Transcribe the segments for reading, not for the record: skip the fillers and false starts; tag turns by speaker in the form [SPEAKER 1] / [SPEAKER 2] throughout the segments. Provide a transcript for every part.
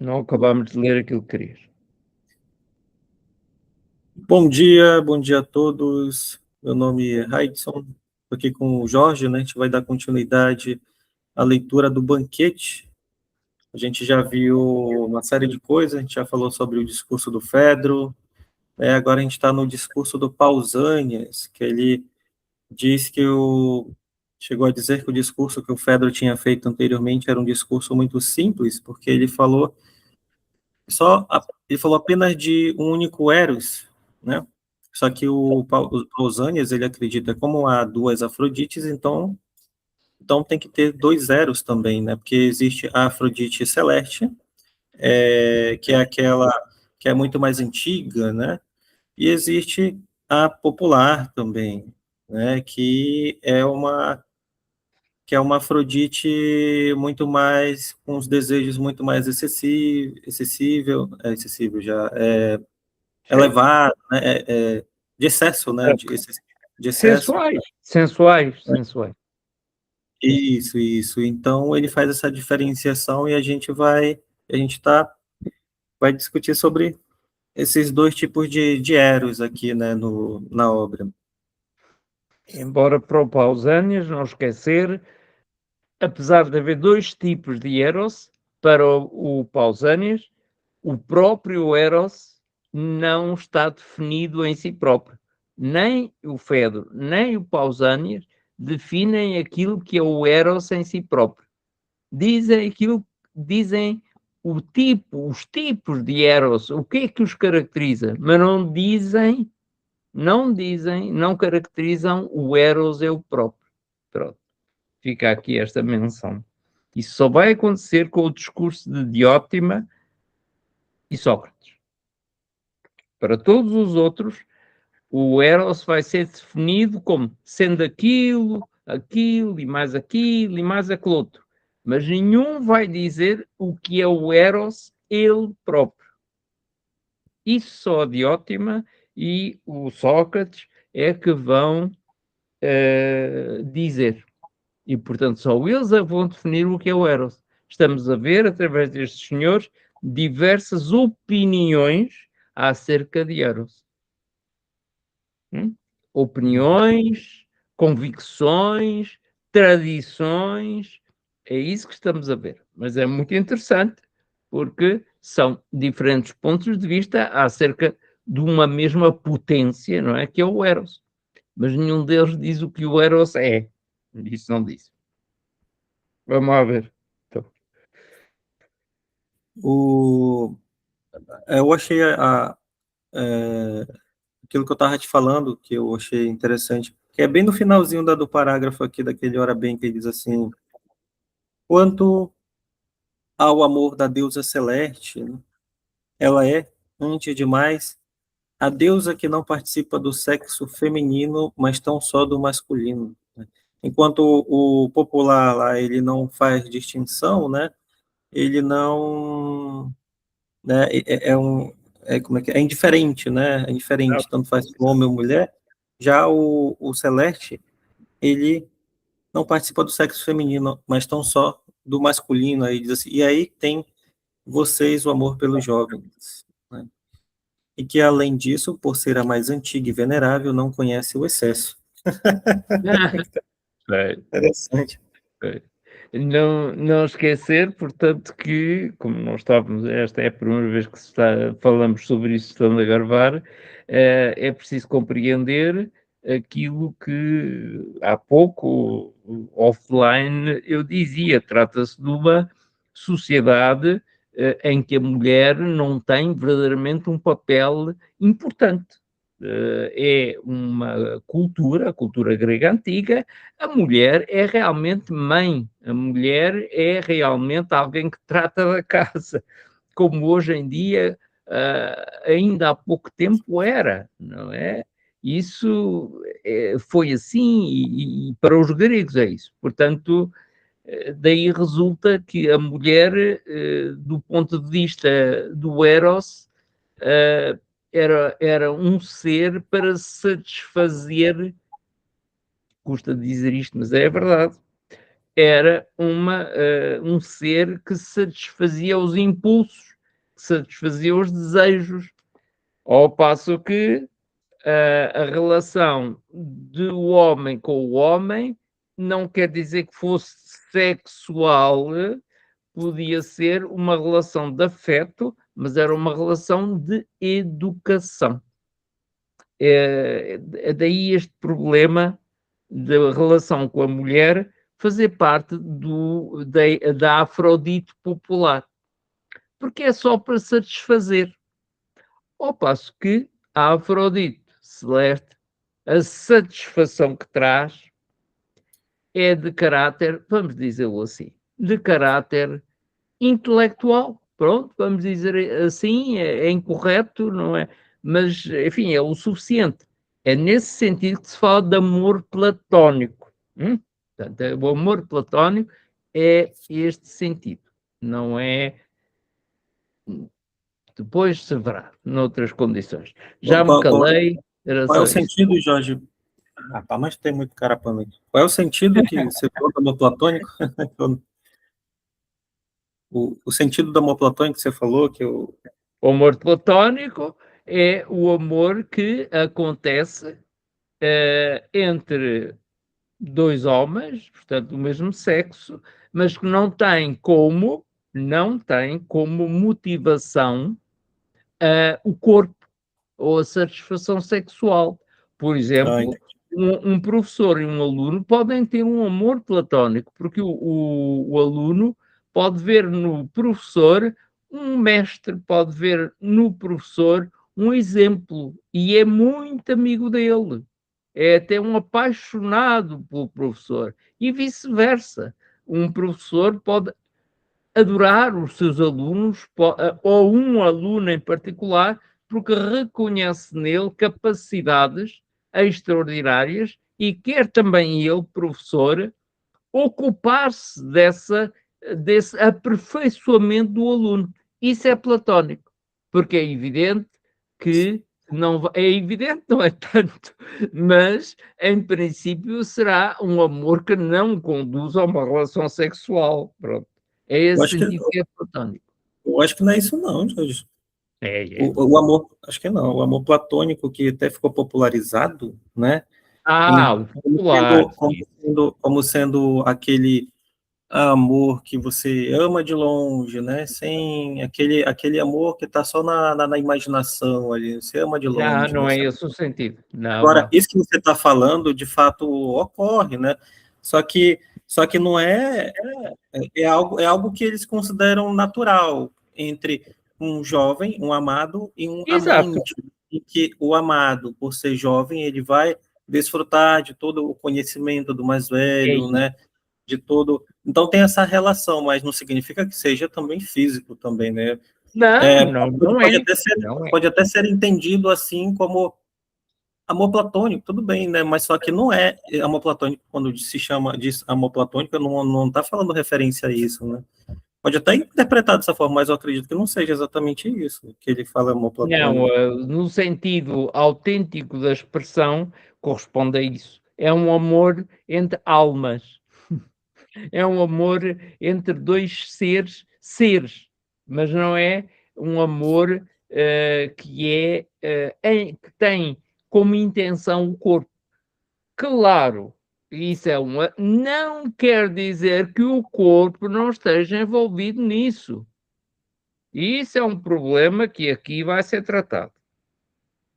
[SPEAKER 1] Não acabámos de ler aquilo que querias.
[SPEAKER 2] Bom dia a todos. Meu nome é Raidson, estou aqui com o Jorge, né? A gente vai dar continuidade à leitura do Banquete. A gente já viu uma série de coisas, a gente já falou sobre o discurso do Fedro, agora a gente está no discurso do Pausanias, que ele diz que chegou a dizer que o discurso que o Fedro tinha feito anteriormente era um discurso muito simples, porque ele falou apenas de um único Eros, né? Só que o Pausanias, ele acredita como há duas Afrodites, então tem que ter dois Eros também, né? Porque existe a Afrodite Celeste, que é aquela que é muito mais antiga, né? E existe a popular também, né? Que é uma Afrodite muito mais com os desejos muito mais excessível já, elevado, né? De excesso, né? De excesso.
[SPEAKER 1] Sensuais.
[SPEAKER 2] Isso. Então ele faz essa diferenciação e a gente vai discutir sobre esses dois tipos de eros aqui, né, na obra.
[SPEAKER 1] Embora para o Pausanias, não esquecer, apesar de haver dois tipos de Eros, para o Pausanias, o próprio Eros não está definido em si próprio. Nem o Fedro, nem o Pausanias definem aquilo que é o Eros em si próprio. Dizem os tipos de Eros, o que é que os caracteriza, mas não caracterizam o Eros eu próprio. Pronto, fica aqui esta menção. Isso só vai acontecer com o discurso de Diótima e Sócrates. Para todos os outros, o Eros vai ser definido como sendo aquilo e mais aquilo e mais aquele outro. Mas nenhum vai dizer o que é o Eros ele próprio. Isso só a Diótima e o Sócrates é que vão dizer. E, portanto, só eles vão definir o que é o Eros. Estamos a ver, através destes senhores, diversas opiniões acerca de Eros. Opiniões, convicções, tradições, é isso que estamos a ver. Mas é muito interessante, porque são diferentes pontos de vista acerca de uma mesma potência, não é? Que é o Eros. Mas nenhum deles diz o que o Eros é. Isso não diz. Vamos lá ver. Então,
[SPEAKER 2] Eu achei aquilo que eu estava te falando, que eu achei interessante, que é bem no finalzinho do parágrafo aqui, daquele ora bem, que ele diz assim: quanto ao amor da deusa celeste, né, ela é, antes de mais, a deusa que não participa do sexo feminino, mas tão só do masculino, né? Enquanto o popular lá, ele não faz distinção, né? Ele não, né? Como é que é? É indiferente, né? É indiferente, tanto faz homem ou mulher. Já o celeste, ele não participa do sexo feminino, mas tão só do masculino. Aí diz assim, e aí tem vocês o amor pelos jovens, né? E que, além disso, por ser a mais antiga e venerável, não conhece o excesso. Interessante.
[SPEAKER 1] não esquecer, portanto, que, como não estávamos, esta é a primeira vez que falamos sobre isso, estando a gravar, é preciso compreender aquilo que há pouco, offline, eu dizia, trata-se de uma sociedade em que a mulher não tem verdadeiramente um papel importante. É uma cultura, a cultura grega antiga, a mulher é realmente mãe, a mulher é realmente alguém que trata da casa, como hoje em dia, ainda há pouco tempo era, não é? Isso foi assim e para os gregos é isso. Portanto, daí resulta que a mulher, do ponto de vista do Eros, era um ser para satisfazer, custa dizer isto, mas é verdade, era um ser que satisfazia os impulsos, que satisfazia os desejos, ao passo que a relação do homem com o homem não quer dizer que fosse sexual, podia ser uma relação de afeto, mas era uma relação de educação. É daí este problema da relação com a mulher fazer parte da Afrodite popular, porque é só para satisfazer. Ao passo que a Afrodite celeste, a satisfação que traz é de caráter, vamos dizê-lo assim, de caráter intelectual. Pronto, vamos dizer assim, é incorreto, não é? Mas, enfim, é o suficiente. É nesse sentido que se fala de amor platónico. Portanto, o amor platónico é este sentido, não é. Depois se verá, noutras condições. Já me
[SPEAKER 2] Qual, qual,
[SPEAKER 1] calei, era
[SPEAKER 2] qual é o
[SPEAKER 1] só isso.
[SPEAKER 2] sentido, Jorge? Ah, tá, mas tem muito cara para mim. Qual é o sentido que você falou do amor platônico? O sentido do amor platônico que você falou, que eu...
[SPEAKER 1] O amor platónico é o amor que acontece entre dois homens, portanto, do mesmo sexo, mas que não tem como motivação o corpo ou a satisfação sexual. Por
[SPEAKER 2] Ah,
[SPEAKER 1] exemplo,
[SPEAKER 2] entendi.
[SPEAKER 1] um professor e um aluno podem ter um amor platónico, porque o aluno pode ver no professor um mestre, pode ver no professor um exemplo e é muito amigo dele. É até um apaixonado pelo professor e vice-versa. Um professor pode adorar os seus alunos ou um aluno em particular, porque reconhece nele capacidades extraordinárias e quer também ele, professor, ocupar-se desse aperfeiçoamento do aluno. Isso é platónico, porque é evidente que não é evidente, não é tanto, mas em princípio será um amor que não conduz a uma relação sexual. Pronto. É
[SPEAKER 2] Eu
[SPEAKER 1] esse
[SPEAKER 2] acho que,
[SPEAKER 1] sentido que é platónico.
[SPEAKER 2] eu acho que não é isso não, Jorge.
[SPEAKER 1] É.
[SPEAKER 2] O amor, acho que não, o amor platônico que até ficou popularizado, né?
[SPEAKER 1] O
[SPEAKER 2] Como
[SPEAKER 1] popular,
[SPEAKER 2] sendo, como sendo aquele amor que você ama de longe, né? Sem aquele amor que está só na imaginação ali, você ama de longe,
[SPEAKER 1] não
[SPEAKER 2] né?
[SPEAKER 1] é esse o sentido. Não,
[SPEAKER 2] Agora,
[SPEAKER 1] não.
[SPEAKER 2] isso que você está falando, de fato, ocorre, né? Só que, só que não é algo que eles consideram natural entre um jovem, um amado e um
[SPEAKER 1] Exato.
[SPEAKER 2] amante, e que o amado, por ser jovem, ele vai desfrutar de todo o conhecimento do mais
[SPEAKER 1] É
[SPEAKER 2] velho,
[SPEAKER 1] isso.
[SPEAKER 2] né? De todo. Então tem essa relação, mas não significa que seja também físico também, né?
[SPEAKER 1] Não,
[SPEAKER 2] É,
[SPEAKER 1] não,
[SPEAKER 2] pode,
[SPEAKER 1] não
[SPEAKER 2] pode
[SPEAKER 1] é.
[SPEAKER 2] até ser,
[SPEAKER 1] Não é.
[SPEAKER 2] pode até ser entendido assim como amor platônico, tudo bem, né? Mas só que não é amor platônico, quando se chama de amor platônico, não está falando referência a isso, né? Pode até interpretar dessa forma, mas eu acredito que não seja exatamente isso que ele fala amor
[SPEAKER 1] Não,
[SPEAKER 2] platônico.
[SPEAKER 1] no sentido autêntico da expressão, corresponde a isso. É um amor entre almas. É um amor entre dois seres, mas não é um amor que tem como intenção o corpo. Claro, isso não quer dizer que o corpo não esteja envolvido nisso. Isso é um problema que aqui vai ser tratado.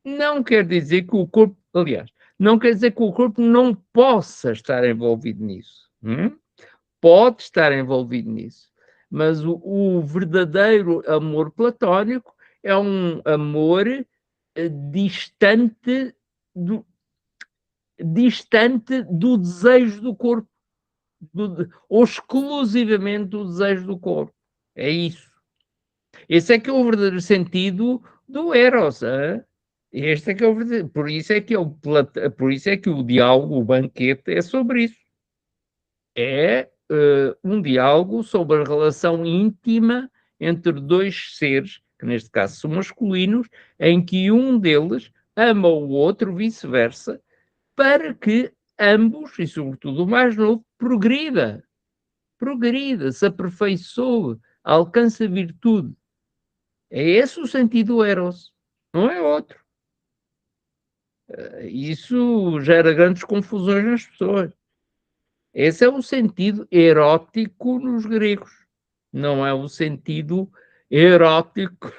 [SPEAKER 1] Não quer dizer que o corpo, aliás, não quer dizer que o corpo não possa estar envolvido nisso. Pode estar envolvido nisso. Mas o verdadeiro amor platónico é um amor distante do, distante do desejo do corpo, ou exclusivamente do desejo do corpo. É isso. Esse é que é o verdadeiro sentido do Eros. Este é que é o verdadeiro. Por isso é que o diálogo, o banquete, é sobre isso. É um diálogo sobre a relação íntima entre dois seres, que neste caso são masculinos, em que um deles ama o outro, vice-versa, para que ambos, e sobretudo o mais novo, progrida. progrida, se aperfeiçoa, alcança virtude. É esse o sentido do Eros, não é outro. Isso gera grandes confusões nas pessoas. Esse é o sentido erótico nos gregos, não é o sentido erótico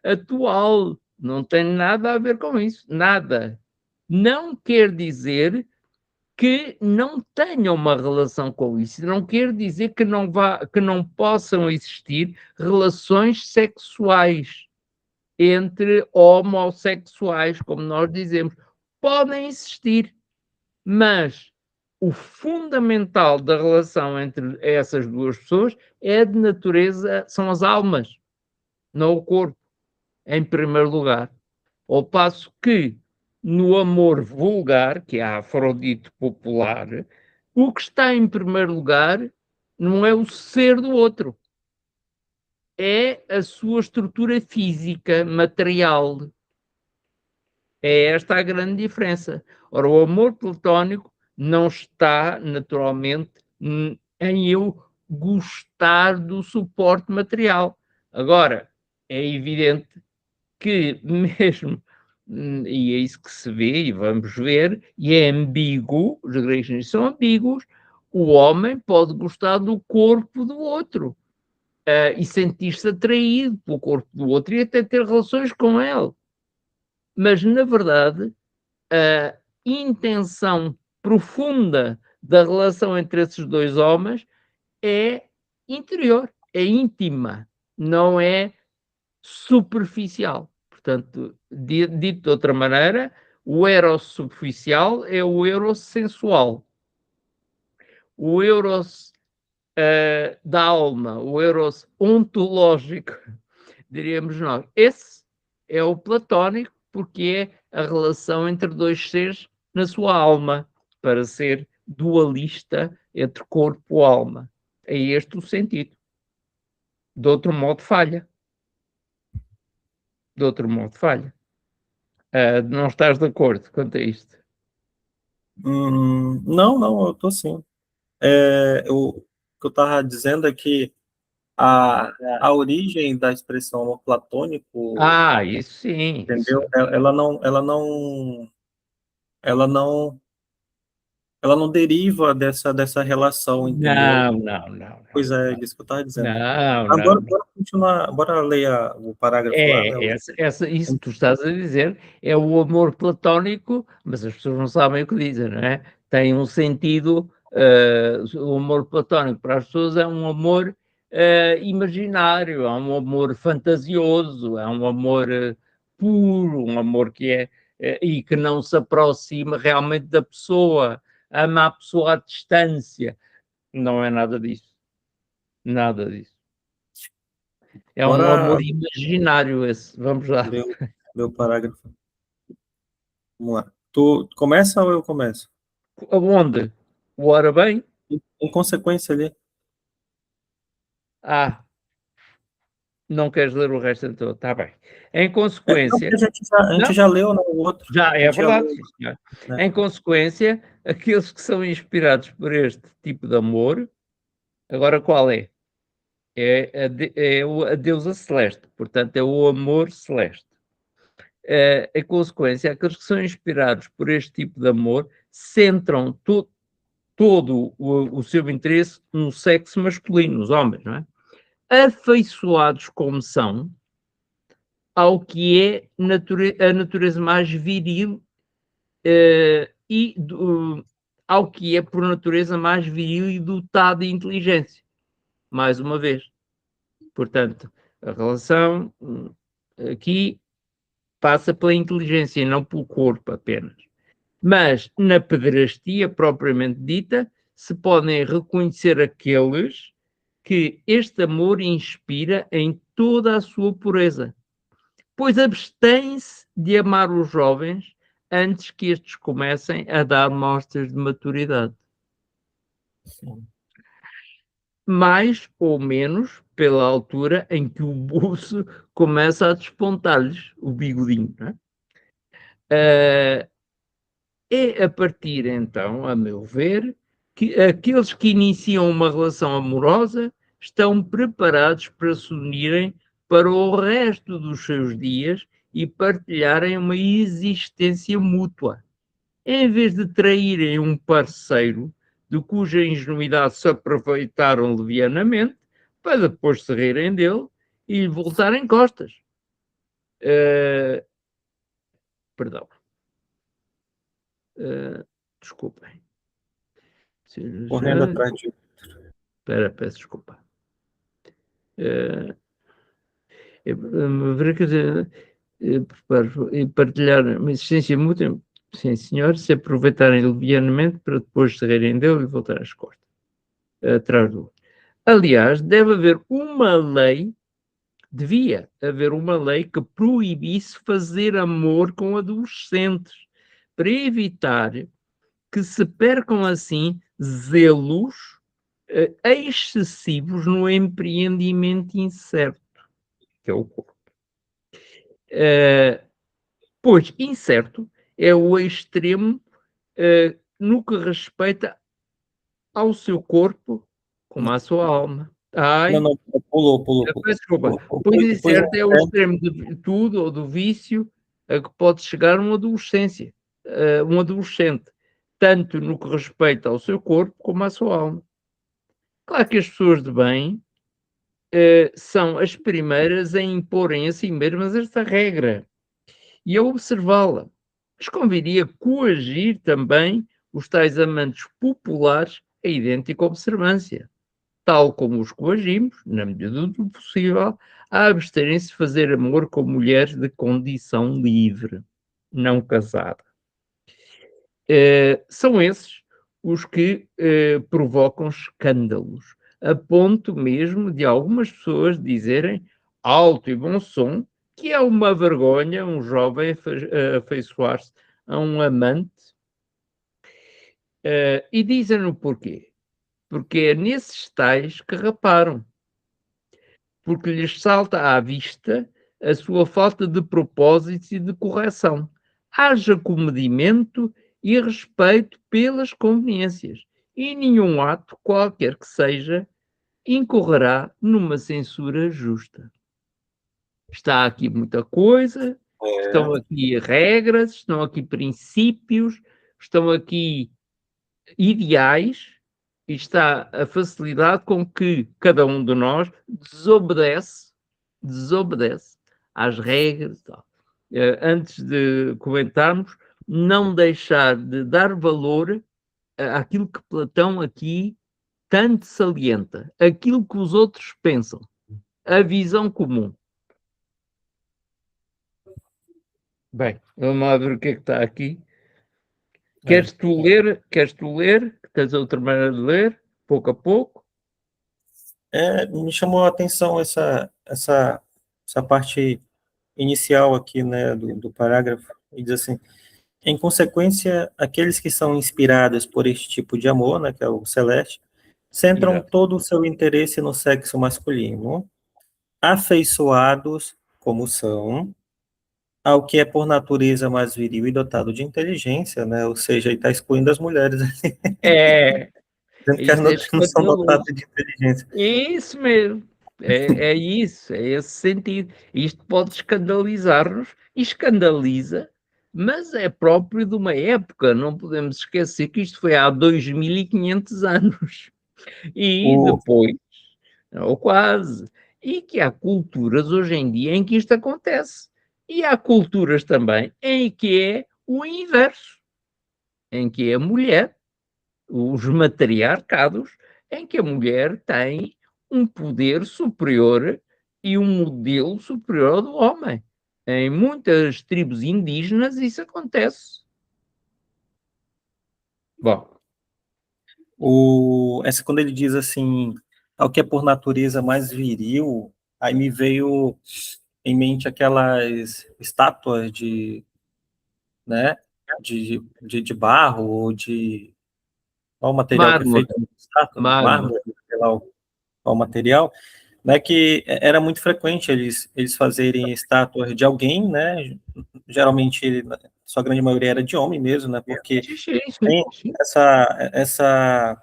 [SPEAKER 1] atual. Não tem nada a ver com isso, nada. Não quer dizer que não tenham uma relação com isso, não quer dizer que não possam existir relações sexuais entre homossexuais, como nós dizemos. Podem existir, mas o fundamental da relação entre essas duas pessoas é de natureza, são as almas, não o corpo, em primeiro lugar. Ao passo que no amor vulgar, que é a Afrodite popular, o que está em primeiro lugar não é o ser do outro, é a sua estrutura física, material. É esta a grande diferença. Ora, o amor platónico não está, naturalmente, em eu gostar do suporte material. Agora, é evidente que mesmo, e é isso que se vê, e vamos ver, e é ambíguo, os gregos são ambíguos, o homem pode gostar do corpo do outro, e sentir-se atraído pelo corpo do outro e até ter relações com ele. Mas, na verdade, a intenção profunda da relação entre esses dois homens é interior, é íntima, não é superficial. Portanto, dito de outra maneira, o eros superficial é o eros sensual. O eros da alma, o eros ontológico, diríamos nós. Esse é o platónico, porque é a relação entre dois seres na sua alma, para ser dualista entre corpo e alma. É este o sentido. De outro modo, falha. De outro modo, falha. Não estás de acordo quanto a isto?
[SPEAKER 2] Não, não, eu estou sim. O que eu estava dizendo é que a origem da expressão amor platônico,
[SPEAKER 1] Isso sim. Isso.
[SPEAKER 2] entendeu? Ela não deriva dessa relação, entendeu?
[SPEAKER 1] Não, não, não,
[SPEAKER 2] Pois
[SPEAKER 1] não,
[SPEAKER 2] é, isso que eu estava dizendo.
[SPEAKER 1] não, não,
[SPEAKER 2] Agora,
[SPEAKER 1] não.
[SPEAKER 2] bora continuar, bora ler o parágrafo lá, né?
[SPEAKER 1] Isso que tu estás a dizer é o amor platónico, mas as pessoas não sabem o que dizem, não é? Tem um sentido, o amor platónico para as pessoas é um amor imaginário, é um amor fantasioso, é um amor puro, um amor que e que não se aproxima realmente da pessoa, ama a pessoa à distância. Não é nada disso, nada disso. É um
[SPEAKER 2] Bora
[SPEAKER 1] amor imaginário esse. Vamos lá.
[SPEAKER 2] ler o parágrafo. Vamos lá. Tu começa ou eu começo?
[SPEAKER 1] Aonde? Ora bem?
[SPEAKER 2] Em consequência ali.
[SPEAKER 1] Não queres ler o resto então? Está bem. Em
[SPEAKER 2] Não, porque
[SPEAKER 1] consequência,
[SPEAKER 2] a gente
[SPEAKER 1] não,
[SPEAKER 2] já leu, né, o outro.
[SPEAKER 1] já
[SPEAKER 2] A
[SPEAKER 1] é
[SPEAKER 2] gente já
[SPEAKER 1] verdade,
[SPEAKER 2] leu,
[SPEAKER 1] sim, senhor.
[SPEAKER 2] né?
[SPEAKER 1] Em consequência, aqueles que são inspirados por este tipo de amor, agora qual é? É a deusa celeste, portanto, é o amor celeste. Em consequência, aqueles que são inspirados por este tipo de amor centram todo o seu interesse no sexo masculino, nos homens, não é? Afeiçoados como são ao que é a natureza mais viril ao que é por natureza mais viril e dotado de inteligência. Mais uma vez. Portanto, a relação aqui passa pela inteligência e não pelo corpo apenas. Mas na pederastia propriamente dita, se podem reconhecer aqueles que este amor inspira em toda a sua pureza, pois abstém-se de amar os jovens antes que estes comecem a dar mostras de maturidade. Mais ou menos pela altura em que o buço começa a despontar-lhes o bigodinho. Não é? É a partir, então, a meu ver, que aqueles que iniciam uma relação amorosa estão preparados para se unirem para o resto dos seus dias e partilharem uma existência mútua. Em vez de traírem um parceiro de cuja ingenuidade se aproveitaram levianamente, para depois se rirem dele e lhe voltarem costas. Perdão. Desculpem.
[SPEAKER 2] Correndo atrás de...
[SPEAKER 1] Espera, peço desculpa. E partilhar uma existência mútua, sim senhor, se aproveitarem levianamente para depois se rirem dele e voltar às costas, atrás do outro. Aliás, devia haver uma lei que proibisse fazer amor com adolescentes, para evitar que se percam assim zelos excessivos no empreendimento incerto, que é o corpo. Pois incerto é o extremo no que respeita ao seu corpo como à sua alma.
[SPEAKER 2] Não, pulou.
[SPEAKER 1] Desculpa. Pois incerto é o extremo de virtude ou do vício a que pode chegar uma adolescência, um adolescente, tanto no que respeita ao seu corpo como à sua alma. Claro que as pessoas de bem são as primeiras a imporem a si mesmas esta regra e a observá-la. Mas conviria coagir também os tais amantes populares a idêntica observância, tal como os coagimos, na medida do possível, a absterem-se de fazer amor com mulheres de condição livre, não casada. São esses os que provocam escândalos, a ponto mesmo de algumas pessoas dizerem alto e bom som que é uma vergonha um jovem afeiçoar-se a um amante, e dizem-no porquê? Porque é nesses tais que reparam, porque lhes salta à vista a sua falta de propósitos e de correção. Haja comedimento e respeito pelas conveniências, e nenhum ato, qualquer que seja, incorrerá numa censura justa. Está aqui muita coisa, estão aqui regras, estão aqui princípios, estão aqui ideais, e está a facilidade com que cada um de nós desobedece às regras. Antes de comentarmos, não deixar de dar valor àquilo que Platão aqui tanto salienta, aquilo que os outros pensam, a visão comum. Bem, vamos lá ver o que é que está aqui. Queres tu ler? Tens outra maneira de ler, pouco a pouco?
[SPEAKER 2] Me chamou a atenção essa parte inicial aqui, né, do parágrafo, e diz assim: em consequência, aqueles que são inspirados por este tipo de amor, né, que é o celeste, centram todo o seu interesse no sexo masculino, afeiçoados, como são, ao que é por natureza mais viril e dotado de inteligência, né, ou seja, ele está excluindo as mulheres, dizendo que
[SPEAKER 1] Isso é
[SPEAKER 2] elas não são dotadas
[SPEAKER 1] escandaloso.
[SPEAKER 2] de inteligência.
[SPEAKER 1] Isso mesmo. É isso, é esse sentido. Isto pode escandalizar-nos e escandaliza, mas é próprio de uma época. Não podemos esquecer que isto foi há 2500 anos. E depois, ou quase, e que há culturas hoje em dia em que isto acontece. E há culturas também em que é o inverso, em que a mulher, os matriarcados, em que a mulher tem um poder superior e um modelo superior ao do homem. Em muitas tribos indígenas isso acontece. Bom.
[SPEAKER 2] Quando ele diz assim, ao que é por natureza mais viril, aí me veio em mente aquelas estátuas né, de barro ou qual o material que é
[SPEAKER 1] Mármore.
[SPEAKER 2] feito de estátua, mármore, sei lá qual o material, né, que era muito frequente eles fazerem estátuas de alguém, né, geralmente, sua grande maioria era de homem mesmo, né, porque tem essa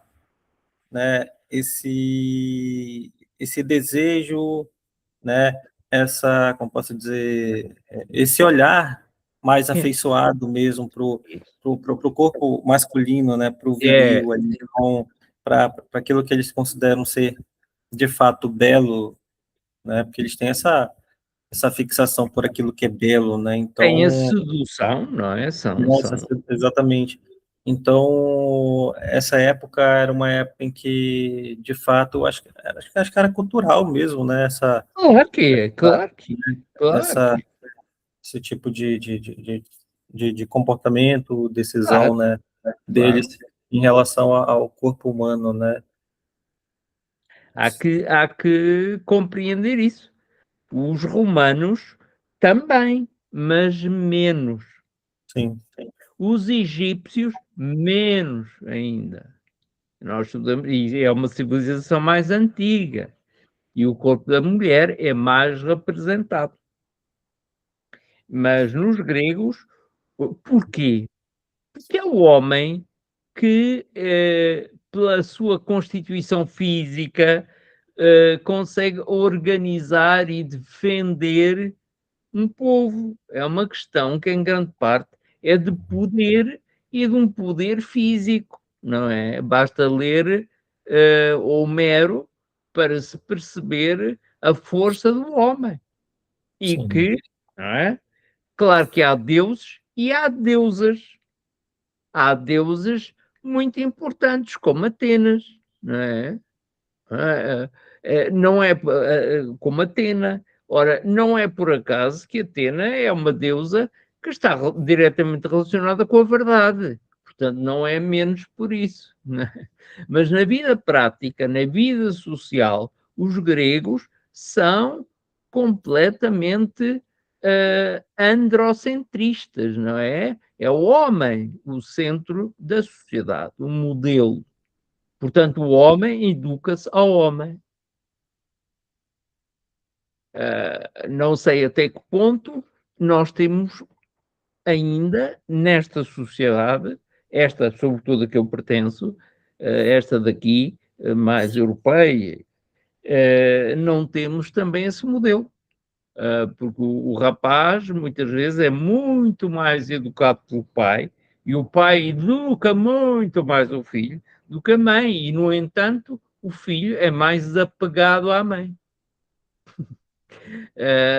[SPEAKER 2] né, esse desejo, né, como posso dizer, esse olhar mais afeiçoado mesmo pro corpo masculino, né, pro
[SPEAKER 1] É,
[SPEAKER 2] viril, ali, para aquilo que eles consideram ser, de fato, belo, né, porque eles têm essa fixação por aquilo que é belo, né,
[SPEAKER 1] tem a
[SPEAKER 2] então,
[SPEAKER 1] sedução, não é?
[SPEAKER 2] nossa, exatamente. Então, essa época era uma época em que, de fato, acho que era cultural mesmo, né?
[SPEAKER 1] Claro que é, claro
[SPEAKER 2] Essa,
[SPEAKER 1] que
[SPEAKER 2] esse tipo de comportamento,
[SPEAKER 1] claro,
[SPEAKER 2] decisão, né, deles
[SPEAKER 1] claro.
[SPEAKER 2] em relação ao corpo humano, né?
[SPEAKER 1] Há que compreender isso. Os romanos também, mas menos.
[SPEAKER 2] Sim,
[SPEAKER 1] Os egípcios, menos ainda. Nós estudamos, e é uma civilização mais antiga. E o corpo da mulher é mais representado. Mas nos gregos, porquê? Porque é o homem que, pela sua constituição física, consegue organizar e defender um povo. É uma questão que, em grande parte, é de poder e de um poder físico, não é? Basta ler Homero para se perceber a força do homem. E
[SPEAKER 2] sim,
[SPEAKER 1] que, não é? Claro que há deuses e há deusas. Há deusas muito importantes, como Atenas, não é? Não é como Atena. Ora, não é por acaso que Atena é uma deusa que está diretamente relacionada com a verdade. Portanto, não é menos por isso. Né? Mas na vida prática, na vida social, os gregos são completamente androcentristas, não é? É o homem o centro da sociedade, o modelo. Portanto, o homem educa-se ao homem. Não sei até que ponto nós temos ainda nesta sociedade, esta sobretudo a que eu pertenço, esta daqui, mais europeia, não temos também esse modelo. Porque o rapaz muitas vezes é muito mais educado pelo pai e o pai educa muito mais o filho do que a mãe, e no entanto o filho é mais apegado à mãe.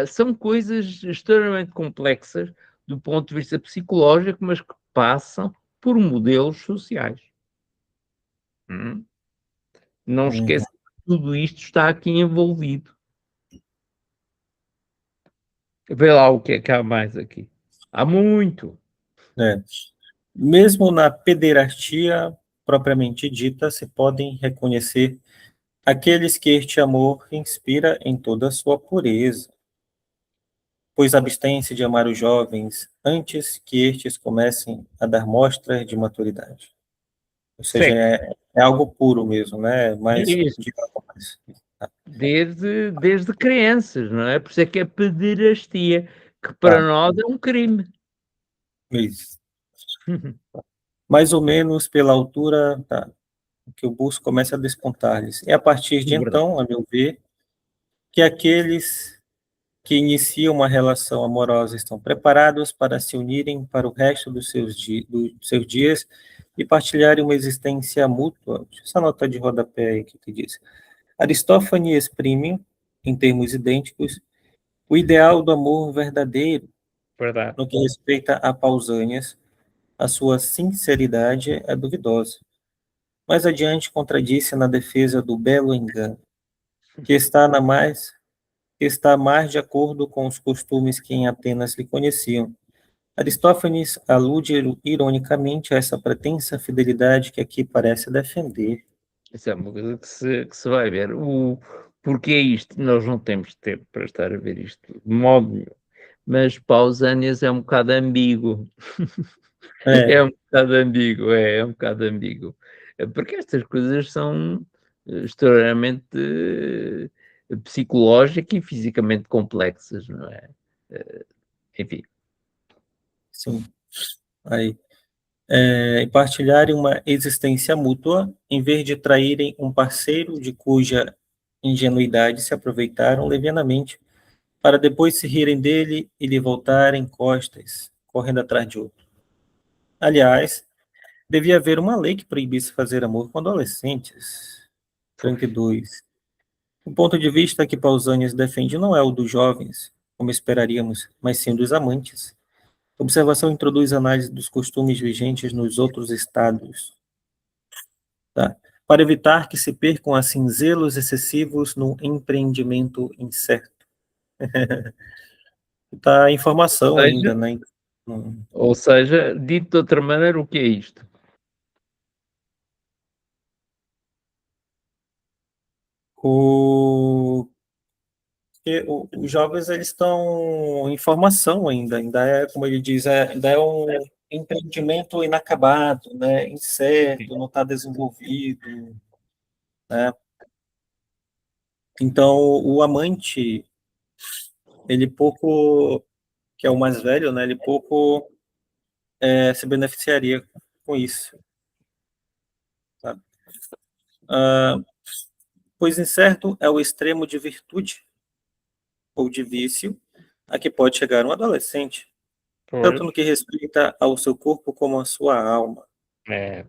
[SPEAKER 1] São coisas extremamente complexas do ponto de vista psicológico, mas que passam por modelos sociais. Hum? Não
[SPEAKER 2] sim,
[SPEAKER 1] esqueça que tudo isto está aqui envolvido. Vê lá o que é que há mais aqui. Há muito.
[SPEAKER 2] é. Mesmo na pederastia propriamente dita, se podem reconhecer aqueles que este amor inspira em toda a sua pureza, pois abstêm-se de amar os jovens antes que estes comecem a dar mostras de maturidade. Ou seja,
[SPEAKER 1] Sexo.
[SPEAKER 2] é algo puro mesmo, né? Mas
[SPEAKER 1] Isso.
[SPEAKER 2] de mais.
[SPEAKER 1] Desde crianças, não é? Por isso é que é pederastia, que para
[SPEAKER 2] Tá,
[SPEAKER 1] nós é um crime.
[SPEAKER 2] isso. Mais ou menos pela altura, tá, que o buço começa a despontar-lhes. É a partir de
[SPEAKER 1] É verdade.
[SPEAKER 2] então, a meu ver, que aqueles que iniciam uma relação amorosa estão preparados para se unirem para o resto dos seus dias e partilharem uma existência mútua. Deixa eu só anotar de rodapé aí o que diz. Aristófanes exprime, em termos idênticos, o ideal do amor verdadeiro
[SPEAKER 1] Verdade.
[SPEAKER 2] no que respeita a Pausânias. A sua sinceridade é duvidosa. Mais adiante contradisse na defesa do belo engano, que está na mais que está mais de acordo com os costumes que em Atenas lhe conheciam. Aristófanes alude ironicamente a essa pretensa fidelidade que aqui parece defender.
[SPEAKER 1] Isso é uma coisa que se vai ver. Porque é isto? Nós não temos tempo para estar a ver isto de modo nenhum. Mas Pausanias é um bocado ambíguo. É
[SPEAKER 2] É,
[SPEAKER 1] um bocado ambíguo, é um bocado ambíguo. Porque estas coisas são extremamente psicológicas e fisicamente complexas, não é? Enfim.
[SPEAKER 2] sim, aí. em partilharem uma existência mútua, em vez de traírem um parceiro de cuja ingenuidade se aproveitaram levianamente, para depois se rirem dele e lhe voltarem costas, correndo atrás de outro. Aliás, devia haver uma lei que proibisse fazer amor com adolescentes. 32. O ponto de vista que Pausanias defende não é o dos jovens, como esperaríamos, mas sim dos amantes. A observação introduz análise dos costumes vigentes nos outros estados, tá? Para evitar que se percam assim zelos excessivos no empreendimento incerto. Está informação
[SPEAKER 1] Seja,
[SPEAKER 2] ainda, né?
[SPEAKER 1] ou seja, dito de outra maneira, o que é isto?
[SPEAKER 2] O, os jovens eles estão em formação ainda é, como ele diz, ainda é um empreendimento inacabado, né? Incerto, não está desenvolvido, né? Então, o amante, ele pouco, que é o mais velho, né? Ele pouco se beneficiaria com isso, tá? Ah, pois incerto é o extremo de virtude ou de vício a que pode chegar um adolescente, tanto
[SPEAKER 1] Pois,
[SPEAKER 2] no que respeita ao seu corpo como à sua alma.
[SPEAKER 1] é,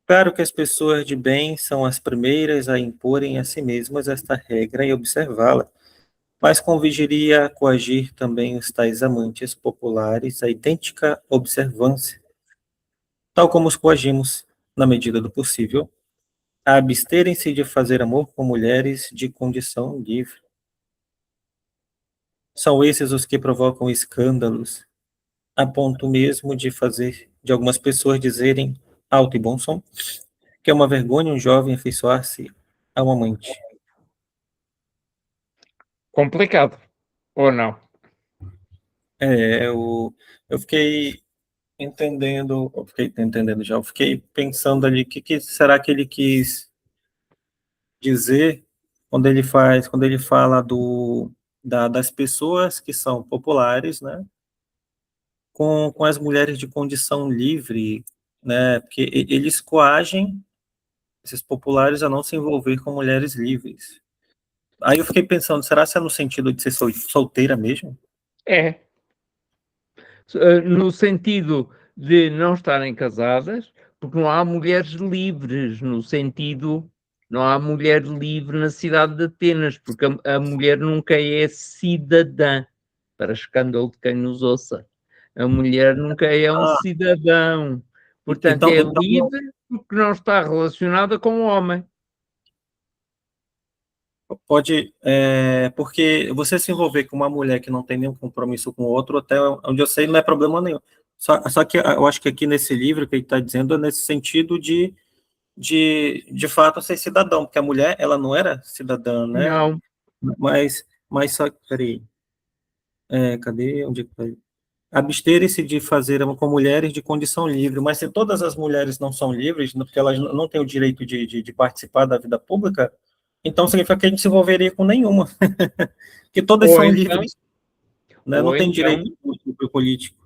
[SPEAKER 2] Claro que as pessoas de bem são as primeiras a imporem a si mesmas esta regra e observá-la, mas convigiria coagir também os tais amantes populares a idêntica observância, tal como os coagimos, na medida do possível, a absterem-se de fazer amor com mulheres de condição livre. São esses os que provocam escândalos, a ponto mesmo de fazer de algumas pessoas dizerem, alto e bom som, que é uma vergonha um jovem afeiçoar-se a um amante.
[SPEAKER 1] complicado, ou não?
[SPEAKER 2] Eu fiquei entendendo já, eu fiquei pensando ali, o que será que ele quis dizer quando ele fala das pessoas que são populares, né, com as mulheres de condição livre, né, porque eles coagem esses populares a não se envolver com mulheres livres. Aí eu fiquei pensando, será que é no sentido de ser solteira mesmo?
[SPEAKER 1] É, no sentido de não estarem casadas, porque não há mulheres livres, no sentido, não há mulher livre na cidade de Atenas, porque a mulher nunca é cidadã, para escândalo de quem nos ouça. A mulher nunca é um
[SPEAKER 2] Ah,
[SPEAKER 1] cidadão, portanto
[SPEAKER 2] então,
[SPEAKER 1] é
[SPEAKER 2] então
[SPEAKER 1] livre porque não está relacionada com o homem.
[SPEAKER 2] pode, porque você se envolver com uma mulher que não tem nenhum compromisso com o outro, até onde eu sei, não é problema nenhum. Só que eu acho que aqui nesse livro que ele está dizendo é nesse sentido de fato ser cidadão, porque a mulher, ela não era cidadã, né?
[SPEAKER 1] Não,
[SPEAKER 2] Mas só, peraí, cadê, onde é que tá? Absterem-se de fazer com mulheres de condição livre, mas se todas as mulheres não são livres, porque elas não têm o direito de participar da vida pública, então significa que a gente se envolveria com nenhuma, que todas
[SPEAKER 1] ou
[SPEAKER 2] são
[SPEAKER 1] então,
[SPEAKER 2] livres, né? Não
[SPEAKER 1] ou
[SPEAKER 2] tem
[SPEAKER 1] então,
[SPEAKER 2] direito político.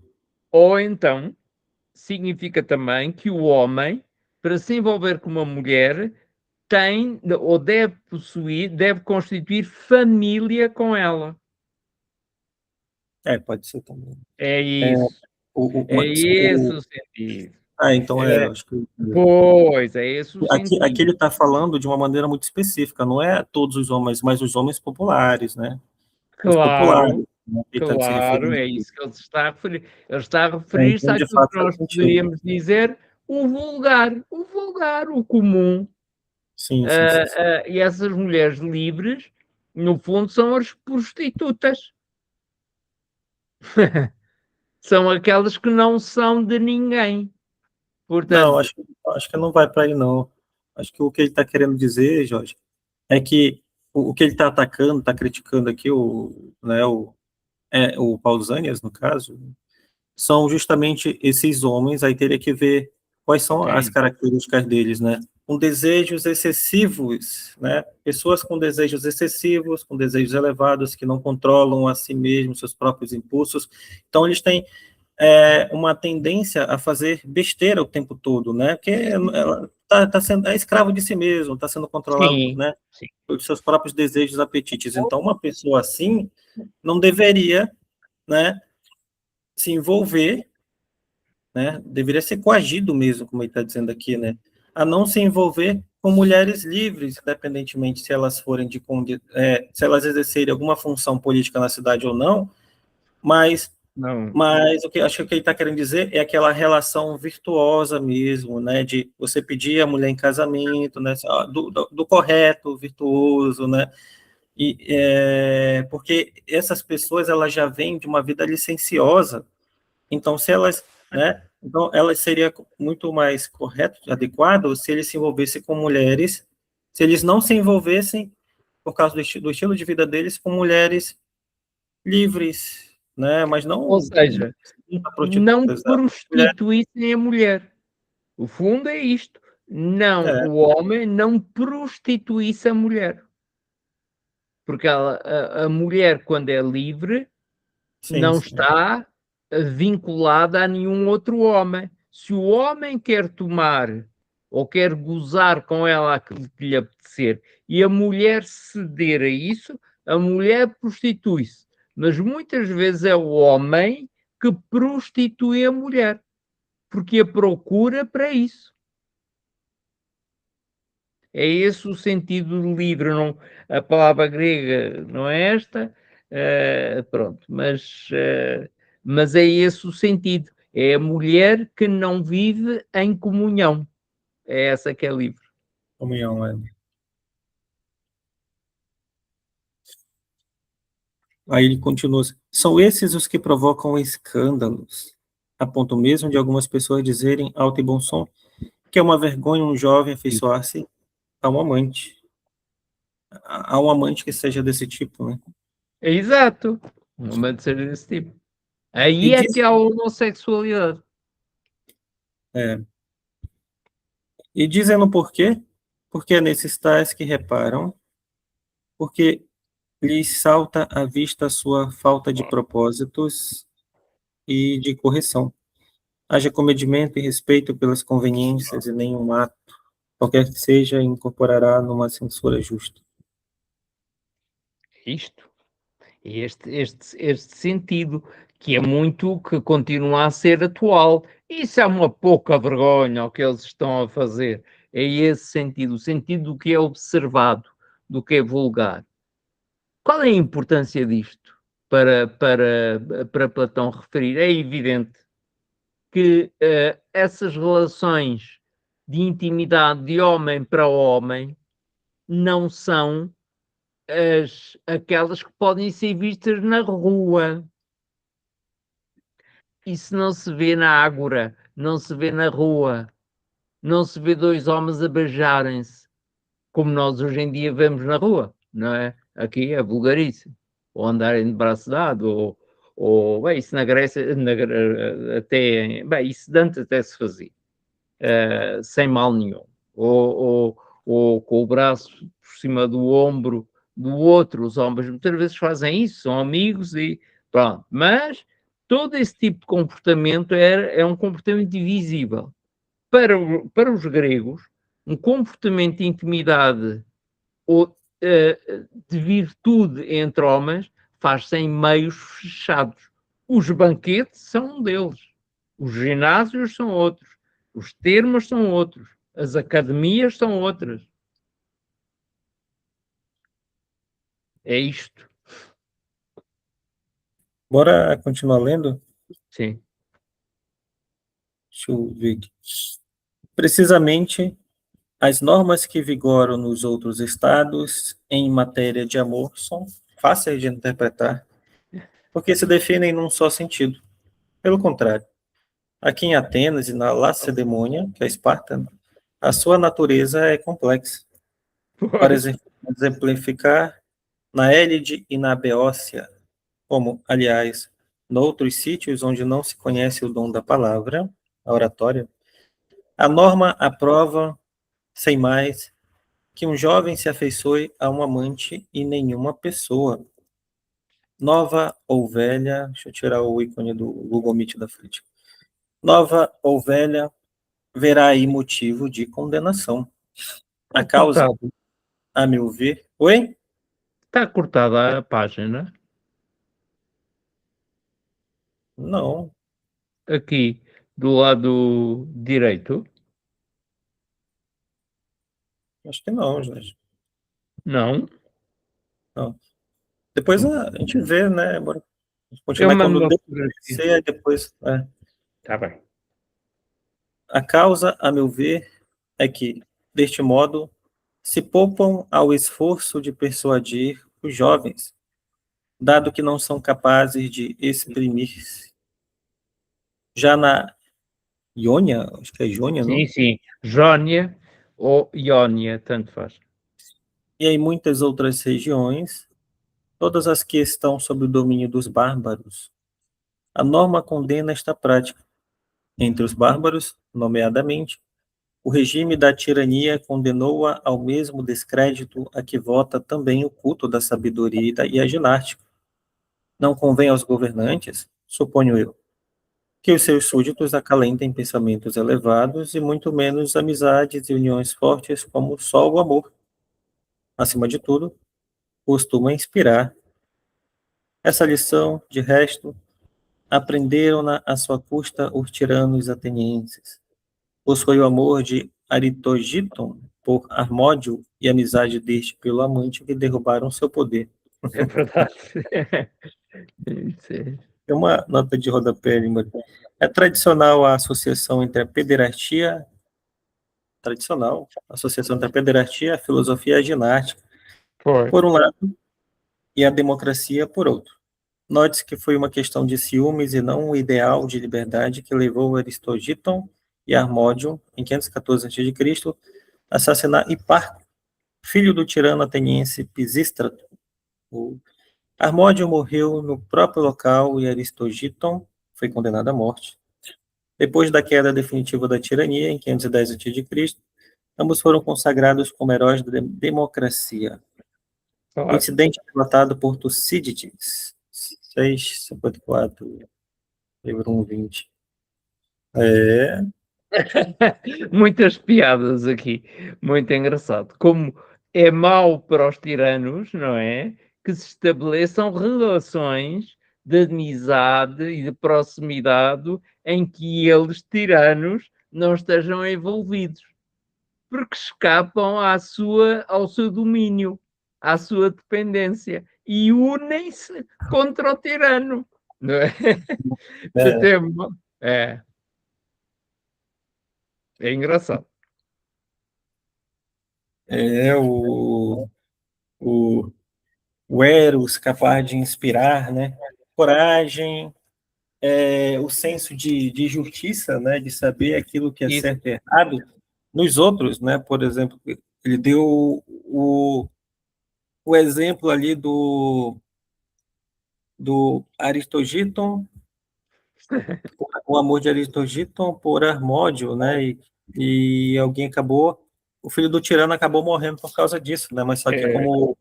[SPEAKER 1] ou então, significa também que o homem, para se envolver com uma mulher, tem ou deve possuir, deve constituir família com ela.
[SPEAKER 2] Pode ser também.
[SPEAKER 1] É
[SPEAKER 2] É,
[SPEAKER 1] isso. É esse o sentido.
[SPEAKER 2] então
[SPEAKER 1] É,
[SPEAKER 2] acho que
[SPEAKER 1] pois, é esse o
[SPEAKER 2] aqui
[SPEAKER 1] sentido.
[SPEAKER 2] ele está falando de uma maneira muito específica, não é todos os homens, mas os homens populares, né? Os populares,
[SPEAKER 1] Claro,
[SPEAKER 2] né? Ele está se
[SPEAKER 1] claro,
[SPEAKER 2] referindo.
[SPEAKER 1] é isso que ele se está a referir. Ele está a referir-se
[SPEAKER 2] Então, de
[SPEAKER 1] àquilo
[SPEAKER 2] fato,
[SPEAKER 1] que
[SPEAKER 2] faz
[SPEAKER 1] nós
[SPEAKER 2] sentido.
[SPEAKER 1] poderíamos dizer o vulgar, o comum.
[SPEAKER 2] Sim, sim, sim, sim.
[SPEAKER 1] E essas mulheres livres, no fundo, são as prostitutas. São aquelas que não são de ninguém.
[SPEAKER 2] Não,
[SPEAKER 1] Portanto,
[SPEAKER 2] acho que não vai para aí, não. Acho que o que ele está querendo dizer, Jorge, é que o que ele está atacando, está criticando aqui, o Pausanias, no caso, são justamente esses homens, aí teria que ver quais são as
[SPEAKER 1] sim,
[SPEAKER 2] características deles, né? Com desejos excessivos, né? Pessoas com desejos excessivos, com desejos elevados, que não controlam a si mesmos, seus próprios impulsos. Então, eles têm uma tendência a fazer besteira o tempo todo, né? Porque ela tá sendo escravo de si mesmo, está sendo controlado,
[SPEAKER 1] Sim,
[SPEAKER 2] né,
[SPEAKER 1] sim.
[SPEAKER 2] pelos seus próprios desejos, apetites. Então, uma pessoa assim não deveria, né, se envolver, né? Deveria ser coagido mesmo, como ele está dizendo aqui, né? A não se envolver com mulheres livres, independentemente se elas forem se elas exercerem alguma função política na cidade ou não, mas
[SPEAKER 1] Não,
[SPEAKER 2] mas o que acho que o que ele está querendo dizer é aquela relação virtuosa mesmo, né? De você pedir a mulher em casamento, né? Do correto, virtuoso, né? Porque essas pessoas elas já vêm de uma vida licenciosa, então se elas, né? Então elas seria muito mais correto, adequado, se eles se envolvessem com mulheres, se eles não se envolvessem por causa do estilo de vida deles com mulheres livres, né? Mas
[SPEAKER 1] ou
[SPEAKER 2] não
[SPEAKER 1] seja,
[SPEAKER 2] a
[SPEAKER 1] não
[SPEAKER 2] prostituta, mulher,
[SPEAKER 1] prostituíssem a mulher. O fundo é isto. Não,
[SPEAKER 2] é,
[SPEAKER 1] o homem não prostituísse a mulher. Porque a mulher, quando é livre,
[SPEAKER 2] sim,
[SPEAKER 1] não
[SPEAKER 2] sim,
[SPEAKER 1] está vinculada a nenhum outro homem. Se o homem quer tomar ou quer gozar com ela aquilo que lhe apetecer e a mulher ceder a isso, a mulher prostitui-se. Mas muitas vezes é o homem que prostitui a mulher, porque a procura para isso. É esse o sentido de livre, não, a palavra grega não é esta, pronto, mas é esse o sentido. É a mulher que não vive em comunhão. É essa que é livre.
[SPEAKER 2] comunhão, é. Aí ele continua, são esses os que provocam escândalos, a ponto mesmo de algumas pessoas dizerem alto e bom som que é uma vergonha um jovem afeiçoar-se a um amante, a um amante que seja desse tipo, né?
[SPEAKER 1] É exato. Não vai ser desse tipo.
[SPEAKER 2] E
[SPEAKER 1] Aí é que
[SPEAKER 2] diz,
[SPEAKER 1] há a homossexualidade.
[SPEAKER 2] é, e dizendo por quê? Porque é nesses tais que reparam, porque lhes salta à vista a sua falta de propósitos e de correção. Haja comedimento e respeito pelas conveniências e nenhum ato, qualquer que seja, incorporará numa censura justa.
[SPEAKER 1] Isto. Este sentido, que é muito, que continua a ser atual. Isso é uma pouca vergonha o que eles estão a fazer. É esse sentido, o sentido do que é observado, do que é vulgar. Qual é a importância disto para Platão referir? É evidente que essas relações de intimidade de homem para homem não são aquelas que podem ser vistas na rua. Isso não se vê na ágora, não se vê na rua, não se vê dois homens a beijarem-se, como nós hoje em dia vemos na rua, não é? Aqui é vulgaríssimo. Ou andarem de braço dado, bem, isso na Grécia, até, bem, isso de antes até se fazia, sem mal nenhum. Ou com o braço por cima do ombro do outro, os homens muitas vezes fazem isso, são amigos e pronto. Mas todo esse tipo de comportamento é um comportamento invisível. Para os gregos, um comportamento de intimidade ou de virtude entre homens faz-se em meios fechados. Os banquetes são um deles, os ginásios são outros, os termos são outros, as academias são outras. É isto.
[SPEAKER 2] Bora continuar lendo?
[SPEAKER 1] Sim.
[SPEAKER 2] Deixa eu ver aqui. Precisamente, as normas que vigoram nos outros estados em matéria de amor são fáceis de interpretar, porque se definem num só sentido. Pelo contrário, aqui em Atenas e na Lacedemônia, que é Esparta, a sua natureza é complexa. Para
[SPEAKER 1] Pois.
[SPEAKER 2] exemplificar, na Élide e na Beócia, como, aliás, noutros sítios onde não se conhece o dom da palavra, a oratória, a norma aprova, sem mais, que um jovem se afeiçoe a um amante e nenhuma pessoa. Nova ou velha, deixa eu tirar o ícone do Google Meet da frente. Nova ou velha, verá aí motivo de condenação. A
[SPEAKER 1] Está
[SPEAKER 2] causa,
[SPEAKER 1] cortado.
[SPEAKER 2] a meu ver. Oi?
[SPEAKER 1] Está cortada a página.
[SPEAKER 2] Não,
[SPEAKER 1] Aqui, do lado direito.
[SPEAKER 2] acho que não, gente.
[SPEAKER 1] Não.
[SPEAKER 2] Não. Depois a gente vê, né? Bora
[SPEAKER 1] Eu
[SPEAKER 2] continuar
[SPEAKER 1] mando
[SPEAKER 2] quando
[SPEAKER 1] uma fotografia.
[SPEAKER 2] descer, aí depois.
[SPEAKER 1] Está bem.
[SPEAKER 2] A causa, a meu ver, é que, deste modo, se poupam ao esforço de persuadir os jovens, dado que não são capazes de exprimir-se. Já na Iônia, acho que é Jônia,
[SPEAKER 1] Sim,
[SPEAKER 2] não?
[SPEAKER 1] sim. Jónia ou Iónia, tanto faz.
[SPEAKER 2] E em muitas outras regiões, todas as que estão sob o domínio dos bárbaros, a norma condena esta prática. Entre os bárbaros, nomeadamente, o regime da tirania condenou-a ao mesmo descrédito a que vota também o culto da sabedoria e a ginástica. Não convém aos governantes, suponho eu, que os seus súditos acalentem pensamentos elevados e muito menos amizades e uniões fortes como só o amor. Acima de tudo, costuma inspirar. Essa lição, de resto, aprenderam-na à sua custa os tiranos atenienses. Pois foi o amor de Aristógiton por Harmódio e a amizade deste pelo amante que derrubaram seu poder.
[SPEAKER 1] É verdade. Isso é.
[SPEAKER 2] É uma nota de rodapé, Lima. É tradicional a associação entre a pederastia, tradicional, a associação entre a pederastia, a filosofia e a ginástica,
[SPEAKER 1] Foi.
[SPEAKER 2] por um lado, e a democracia, por outro. Note-se que foi uma questão de ciúmes e não um ideal de liberdade que levou Aristogiton e Harmódio, em 514 a.C., a assassinar Hiparco, filho do tirano ateniense Pisístrato. O Harmódio morreu no próprio local e Aristogiton foi condenado à morte. Depois da queda definitiva da tirania, em 510 a.C., ambos foram consagrados como heróis da democracia. O
[SPEAKER 1] Claro.
[SPEAKER 2] incidente é relatado por Tucídides, 654, livro 1:20. É,
[SPEAKER 1] Muitas piadas aqui, muito engraçado. Como é mau para os tiranos, não é? Que se estabeleçam relações de amizade e de proximidade em que eles, tiranos, não estejam envolvidos, porque escapam ao seu domínio, à sua dependência e unem-se contra o tirano, não é? Portanto,
[SPEAKER 2] é,
[SPEAKER 1] é, é engraçado.
[SPEAKER 2] é o, o Eros capaz de inspirar, né? Coragem, o senso de justiça, né? De saber aquilo que é
[SPEAKER 1] Isso.
[SPEAKER 2] certo e errado nos outros, né? Por exemplo, ele deu o exemplo ali do Aristogiton, o amor de Aristogiton por Harmódio, né? E alguém acabou, o filho do tirano acabou morrendo por causa disso, né? Mas só que
[SPEAKER 1] É,
[SPEAKER 2] como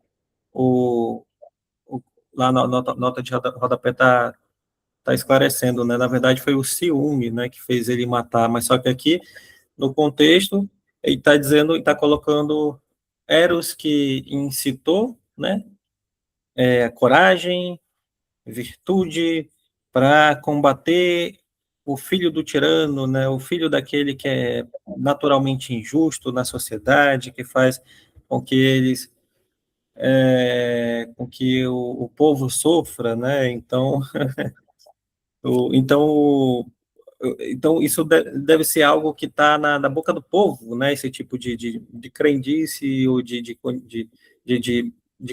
[SPEAKER 2] o, o lá na nota de rodapé tá esclarecendo, né? Na verdade foi o ciúme, né, que fez ele matar, mas só que aqui no contexto ele está dizendo, está colocando Eros que incitou, né? Coragem, virtude para combater o filho do tirano, né? O filho daquele que é naturalmente injusto na sociedade, que faz com que eles com que o povo sofra, né? Então isso deve ser algo que está na boca do povo, né? Esse tipo de crendice ou de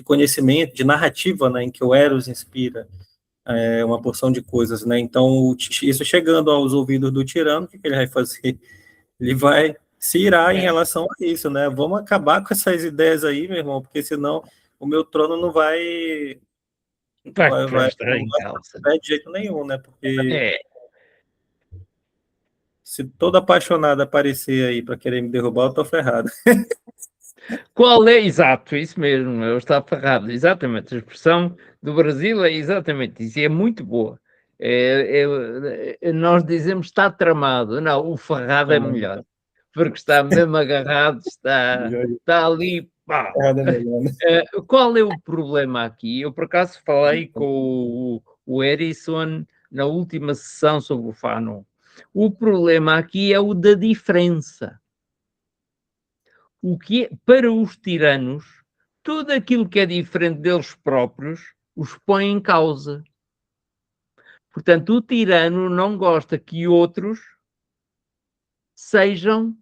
[SPEAKER 2] conhecimento, de narrativa, né? Em que o Eros inspira uma porção de coisas, né? Então isso chegando aos ouvidos do tirano, o que ele vai fazer? Ele vai se irar em
[SPEAKER 1] é.
[SPEAKER 2] relação a isso, né? Vamos acabar com essas ideias aí, meu irmão, porque senão o meu trono não vai
[SPEAKER 1] Vai estar
[SPEAKER 2] não
[SPEAKER 1] em
[SPEAKER 2] vai
[SPEAKER 1] causa.
[SPEAKER 2] ficar de jeito nenhum, né? Porque
[SPEAKER 1] É,
[SPEAKER 2] se toda apaixonada aparecer aí para querer me derrubar, eu tô ferrado.
[SPEAKER 1] Qual é, exato, isso mesmo, eu estava ferrado, exatamente, a expressão do Brasil é exatamente isso, e é muito boa. Nós dizemos está tramado, não, o ferrado é melhor, porque está mesmo agarrado, está ali, pá.
[SPEAKER 2] Errado é melhor, né?
[SPEAKER 1] Qual é o problema aqui? Eu, por acaso, falei com o Erison na última sessão sobre o Fanon. O problema aqui é o da diferença. O que é, para os tiranos, tudo aquilo que é diferente deles próprios os põe em causa. Portanto, o tirano não gosta que outros sejam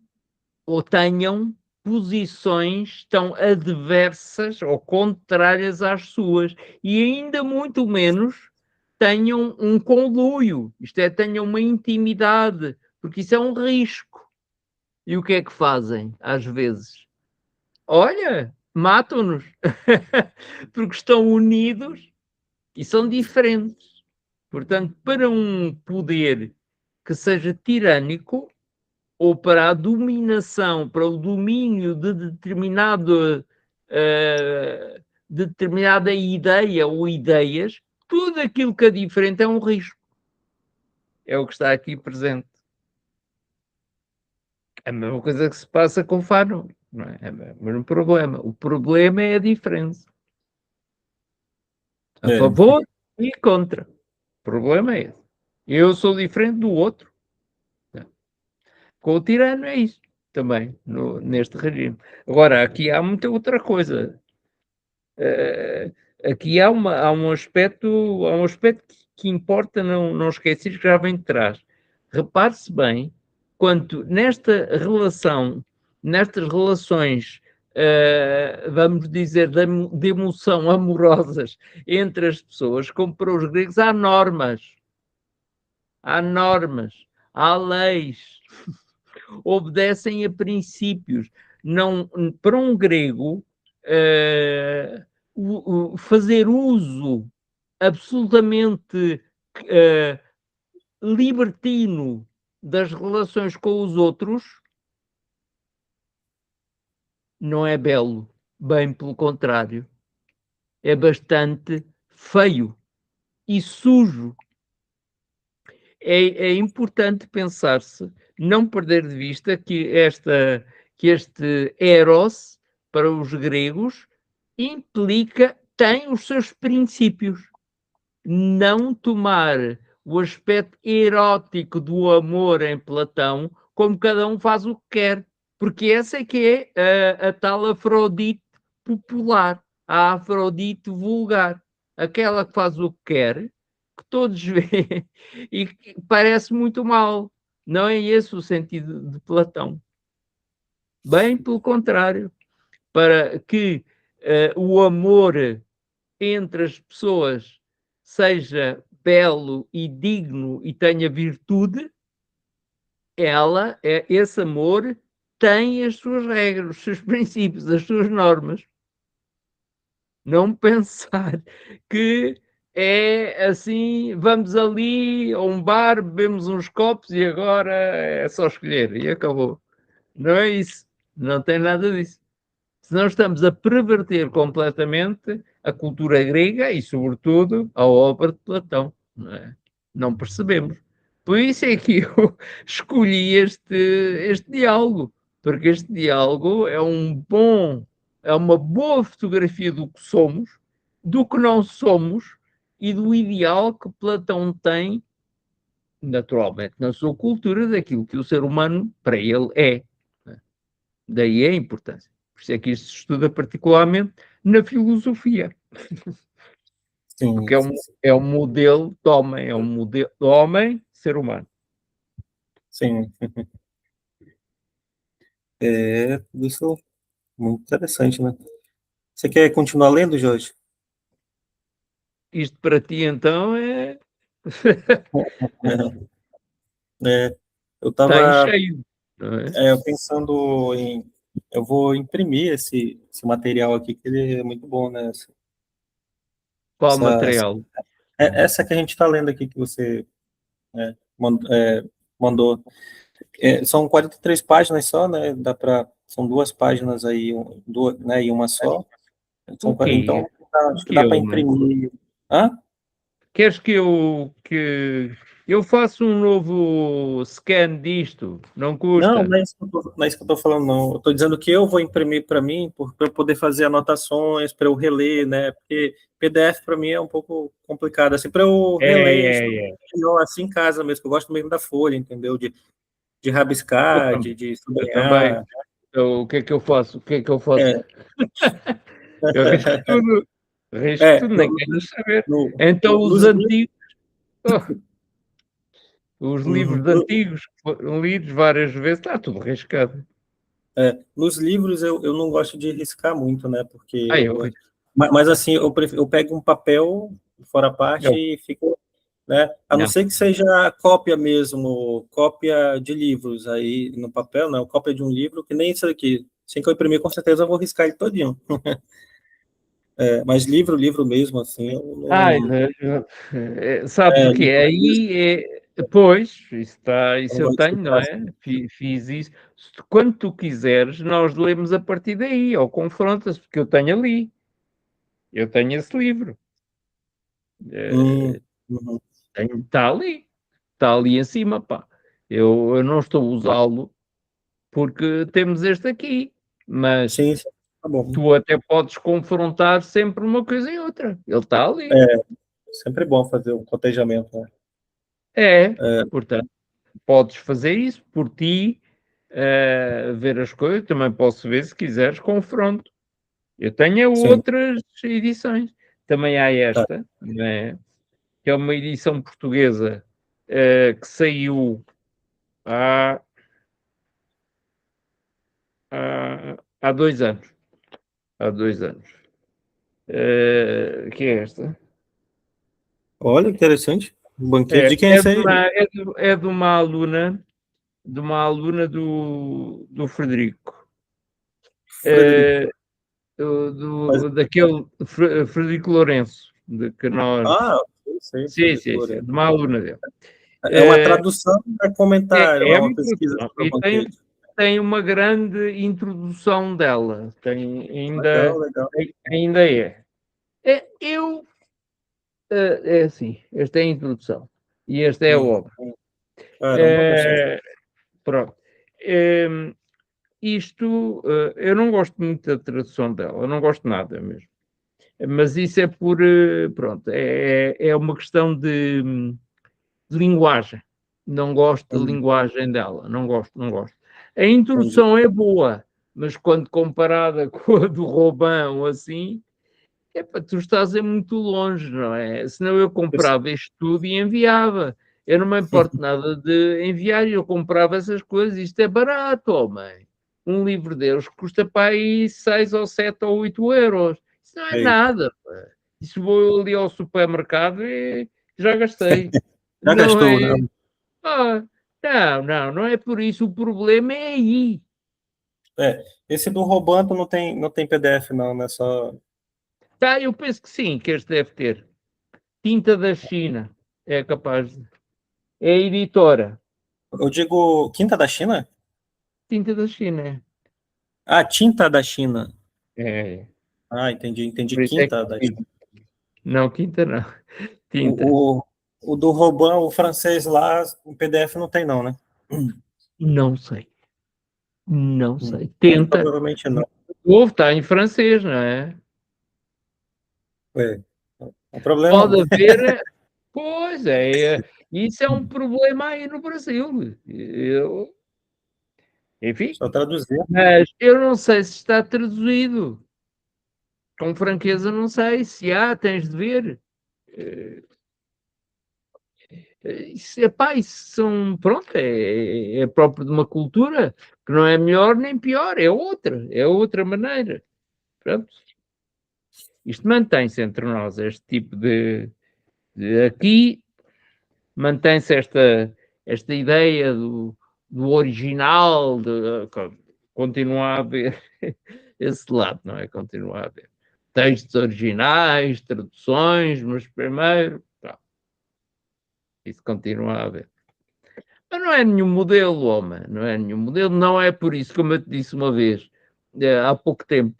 [SPEAKER 1] ou tenham posições tão adversas ou contrárias às suas, e ainda muito menos tenham um conluio, isto é, tenham uma intimidade, porque isso é um risco. E o que é que fazem, às vezes? Olha, matam-nos, porque estão unidos e são diferentes. Portanto, para um poder que seja tirânico, ou para a dominação, para o domínio de determinada ideia ou ideias, tudo aquilo que é diferente é um risco. É o que está aqui presente. É a mesma coisa que se passa com Fano. Não é? É o mesmo problema. O problema é a diferença. A
[SPEAKER 2] É,
[SPEAKER 1] favor e contra. O problema é esse. Eu sou diferente do outro. Com o tirano é isso também, neste regime. Agora, aqui há muita outra coisa. Uh, aqui há um aspecto que importa não esquecer que já vem de trás. Repare-se bem, quanto nestas relações, vamos dizer, de emoção amorosas entre as pessoas, como para os gregos, há normas, há leis, obedecem a princípios. Não, para um grego, fazer uso absolutamente libertino das relações com os outros não é belo, bem pelo contrário, é bastante feio e sujo. É importante pensar-se, não perder de vista que este eros, para os gregos, tem os seus princípios. Não tomar o aspecto erótico do amor em Platão como cada um faz o que quer, porque essa é que é a tal Afrodite popular, a Afrodite vulgar, aquela que faz o que quer, que todos veem e que parece muito mal. Não é esse o sentido de Platão. Bem pelo contrário, para que o amor entre as pessoas seja belo e digno e tenha virtude, esse amor tem as suas regras, os seus princípios, as suas normas. Não pensar que é assim, vamos ali a um bar, bebemos uns copos e agora é só escolher e acabou. Não é isso. Não tem nada disso. Senão estamos a perverter completamente a cultura grega e, sobretudo, a obra de Platão. Não é? Não percebemos. Por isso é que eu escolhi este diálogo, porque este diálogo é uma boa fotografia do que somos, do que não somos e do ideal que Platão tem, naturalmente, na sua cultura, daquilo que o ser humano, para ele, é. Daí a importância. Por isso é que isto se estuda particularmente na filosofia,
[SPEAKER 2] sim,
[SPEAKER 1] porque
[SPEAKER 2] sim, sim.
[SPEAKER 1] é um modelo de homem, é um modelo de homem, ser humano.
[SPEAKER 2] Sim. Isso é muito interessante, né? Você quer continuar lendo, Jorge?
[SPEAKER 1] Isto para ti, então, é...
[SPEAKER 2] Eu
[SPEAKER 1] Está em
[SPEAKER 2] estava
[SPEAKER 1] cheio, não é?
[SPEAKER 2] pensando em. Eu vou imprimir esse material aqui, que ele é muito bom, né?
[SPEAKER 1] Qual
[SPEAKER 2] Essa,
[SPEAKER 1] material?
[SPEAKER 2] essa que a gente está lendo aqui, que você mandou. São 43 páginas só, né? Dá para São 2 páginas aí, duas, né, em uma só.
[SPEAKER 1] O quê?
[SPEAKER 2] Então,
[SPEAKER 1] O
[SPEAKER 2] acho que
[SPEAKER 1] que
[SPEAKER 2] dá para
[SPEAKER 1] eu não...
[SPEAKER 2] imprimir. Hã?
[SPEAKER 1] Queres que eu faça um novo scan disto? Não
[SPEAKER 2] Não,
[SPEAKER 1] custa?
[SPEAKER 2] não é isso que eu estou falando, não. Eu estou dizendo que eu vou imprimir para mim, para eu poder fazer anotações, para eu reler, né? Porque PDF para mim é um pouco complicado, assim, para eu reler isso
[SPEAKER 1] É.
[SPEAKER 2] melhor, assim, em casa mesmo, que eu gosto mesmo da folha, entendeu? De
[SPEAKER 1] Eu
[SPEAKER 2] rabiscar,
[SPEAKER 1] também.
[SPEAKER 2] de
[SPEAKER 1] Eu também.
[SPEAKER 2] sublinhar.
[SPEAKER 1] O que é que eu faço? O que é que eu faço?
[SPEAKER 2] É,
[SPEAKER 1] Eu risco tudo. Risco
[SPEAKER 2] é
[SPEAKER 1] tudo, nem quero saber.
[SPEAKER 2] no,
[SPEAKER 1] Então, os
[SPEAKER 2] nos livros.
[SPEAKER 1] antigos, oh, os livros
[SPEAKER 2] Uhum.
[SPEAKER 1] antigos que foram lidos várias vezes, está tudo riscado.
[SPEAKER 2] Nos livros eu não gosto de riscar muito, né? Porque
[SPEAKER 1] Aí eu risco.
[SPEAKER 2] mas assim, eu pego um papel fora a parte
[SPEAKER 1] Não,
[SPEAKER 2] e fico, né? A não
[SPEAKER 1] não.
[SPEAKER 2] ser que seja cópia mesmo, cópia de livros aí no papel, não, cópia de um livro, que nem isso aqui. Assim que eu imprimir, com certeza eu vou riscar ele todinho. Mas livro mesmo, assim, eu
[SPEAKER 1] Ai,
[SPEAKER 2] não.
[SPEAKER 1] sabes o que é?
[SPEAKER 2] Livro mesmo,
[SPEAKER 1] Pois,
[SPEAKER 2] eu
[SPEAKER 1] isso
[SPEAKER 2] não
[SPEAKER 1] eu
[SPEAKER 2] gosto de
[SPEAKER 1] tenho, não
[SPEAKER 2] riscar
[SPEAKER 1] é?
[SPEAKER 2] assim.
[SPEAKER 1] Fiz isso. Quando tu quiseres, nós lemos a partir daí, ou confrontas, porque eu tenho ali. Eu tenho esse livro.
[SPEAKER 2] Hum,
[SPEAKER 1] Eh,
[SPEAKER 2] uhum.
[SPEAKER 1] Está ali em cima, pá. Eu não estou a usá-lo porque temos este aqui, mas
[SPEAKER 2] Sim, sim, tá bom.
[SPEAKER 1] tu até podes confrontar sempre uma coisa e outra. Ele está ali.
[SPEAKER 2] É, sempre bom fazer o cotejamento, né?
[SPEAKER 1] É,
[SPEAKER 2] É,
[SPEAKER 1] portanto, podes fazer isso por ti, ver as coisas. Também posso ver se quiseres confronto. Eu tenho
[SPEAKER 2] sim,
[SPEAKER 1] outras edições. Também há
[SPEAKER 2] tá.
[SPEAKER 1] esta, né, que é uma edição portuguesa que saiu há, há 2 anos. Há 2 anos. Que é esta.
[SPEAKER 2] Olha, interessante. Um banquete.
[SPEAKER 1] É,
[SPEAKER 2] De quem é
[SPEAKER 1] é,
[SPEAKER 2] esse
[SPEAKER 1] de
[SPEAKER 2] aí?
[SPEAKER 1] uma, é, de, é de uma aluna do Frederico.
[SPEAKER 2] Frederico.
[SPEAKER 1] Eh,
[SPEAKER 2] Mas,
[SPEAKER 1] daquele Frederico Lourenço, de que nós.
[SPEAKER 2] sei,
[SPEAKER 1] Sim,
[SPEAKER 2] Frederico
[SPEAKER 1] sim, sim,
[SPEAKER 2] Lourenço.
[SPEAKER 1] de uma aluna dele.
[SPEAKER 2] É uma
[SPEAKER 1] Eh,
[SPEAKER 2] tradução, é comentário, é
[SPEAKER 1] é
[SPEAKER 2] uma
[SPEAKER 1] uma
[SPEAKER 2] pesquisa
[SPEAKER 1] introdução
[SPEAKER 2] sobre o
[SPEAKER 1] e
[SPEAKER 2] banquete.
[SPEAKER 1] tem uma grande introdução dela.
[SPEAKER 2] Legal, legal.
[SPEAKER 1] Ainda é. Eu, é assim, esta é a introdução e esta é a
[SPEAKER 2] Uhum.
[SPEAKER 1] obra.
[SPEAKER 2] Caramba, bastante.
[SPEAKER 1] Eh, Pronto. Isto, eu não gosto muito da tradução dela, eu não gosto nada mesmo. Mas isso é por, pronto, é uma questão de linguagem. Não gosto da
[SPEAKER 2] Uhum.
[SPEAKER 1] linguagem dela, não gosto, não gosto. A
[SPEAKER 2] Entendi.
[SPEAKER 1] introdução é boa, mas quando comparada com a do Robin ou assim, tu estás muito longe, não é? Senão eu comprava isto tudo e enviava. Eu não me importo nada de enviar, eu comprava essas coisas, isto é barato, homem. Um livro deles custa para aí 6 ou 7 ou 8 euros. Isso não é
[SPEAKER 2] Eita.
[SPEAKER 1] nada, pá. Isso vou ali ao supermercado e já gastei.
[SPEAKER 2] Já
[SPEAKER 1] Não
[SPEAKER 2] gastou,
[SPEAKER 1] é?
[SPEAKER 2] né?
[SPEAKER 1] Ah, não é por isso. O problema é aí.
[SPEAKER 2] Esse do Robanto não tem PDF, não, né? Só.
[SPEAKER 1] Tá, eu penso que sim, que este deve ter. Tinta da China. É capaz de. É a editora.
[SPEAKER 2] Eu digo Quinta da China?
[SPEAKER 1] Tinta da China.
[SPEAKER 2] Ah, Tinta da China.
[SPEAKER 1] É.
[SPEAKER 2] Ah, entendi.
[SPEAKER 1] Por isso é que
[SPEAKER 2] Quinta da China.
[SPEAKER 1] não, quinta não. Tinta.
[SPEAKER 2] O, o, o do Roban, o francês lá, o PDF não tem, não, né?
[SPEAKER 1] Não sei. Não sei.
[SPEAKER 2] Muito
[SPEAKER 1] Tenta.
[SPEAKER 2] provavelmente não.
[SPEAKER 1] Ou está em francês, não é?
[SPEAKER 2] É. O problema,
[SPEAKER 1] Pode haver. Pois é. Isso é um problema aí no Brasil. Enfim.
[SPEAKER 2] só traduzir.
[SPEAKER 1] Mas eu não sei se está traduzido. Com franqueza, não sei. Se há, tens de ver. Eh, Isso, epá, isso são, pronto, é próprio de uma cultura que não é melhor nem pior, é outra maneira. Pronto, isto mantém-se entre nós, este tipo aqui mantém-se esta ideia do original, continua a haver esse lado, não é? Continua a haver textos originais, traduções, mas primeiro, isso continua a haver. Mas não não é nenhum modelo, homem, não é nenhum modelo, não é por isso, como eu te disse uma vez, há pouco tempo,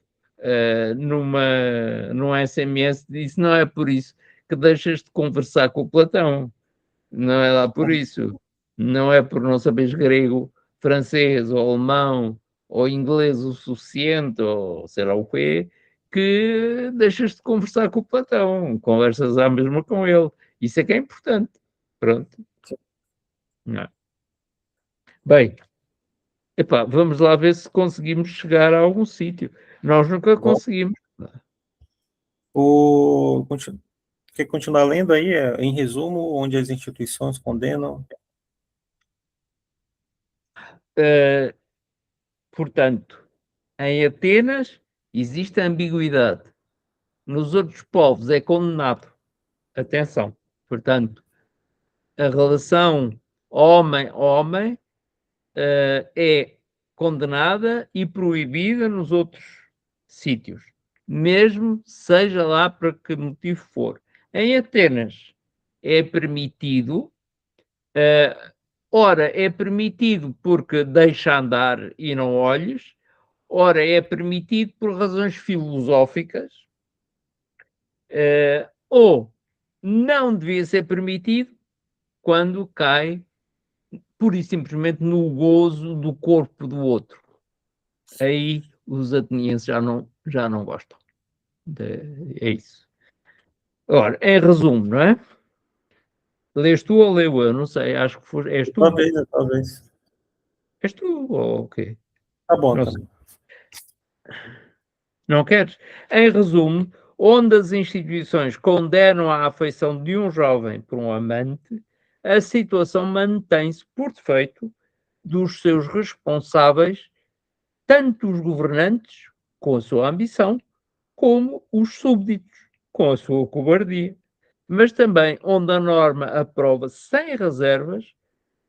[SPEAKER 1] num SMS, disse, não é por isso que deixas de conversar com o Platão, não é lá por isso, não é por não saberes grego, francês ou alemão ou inglês o suficiente, ou sei lá o quê, que deixas de conversar com o Platão, conversas à mesma com ele, isso é que é importante, pronto. Não é? Bem, epá, vamos lá ver se conseguimos chegar a algum sítio. Nós nunca
[SPEAKER 2] Bom,
[SPEAKER 1] conseguimos.
[SPEAKER 2] quer continuar lendo aí, em resumo, onde as instituições condenam?
[SPEAKER 1] Uh, portanto, em Atenas existe ambiguidade. Nos outros povos é condenado. Atenção. Portanto, a relação homem-homem é condenada e proibida nos outros sítios, mesmo seja lá para que motivo for. Em Atenas é permitido, ora é permitido porque deixa andar e não olhes, ora é permitido por razões filosóficas, ou não devia ser permitido quando cai pura e simplesmente no gozo do corpo do outro. Aí os atenienses já não gostam. É isso. Ora, em resumo, não é? Lês tu ou leio eu? Não sei, acho que és tu.
[SPEAKER 2] Talvez.
[SPEAKER 1] És tu ou o quê?
[SPEAKER 2] Tá bom,
[SPEAKER 1] Não
[SPEAKER 2] tá
[SPEAKER 1] sei.
[SPEAKER 2] bom.
[SPEAKER 1] Não queres? Em resumo, onde as instituições condenam a afeição de um jovem por um amante, a situação mantém-se por defeito dos seus responsáveis, tanto os governantes, com a sua ambição, como os súbditos, com a sua cobardia. Mas também onde a norma aprova sem reservas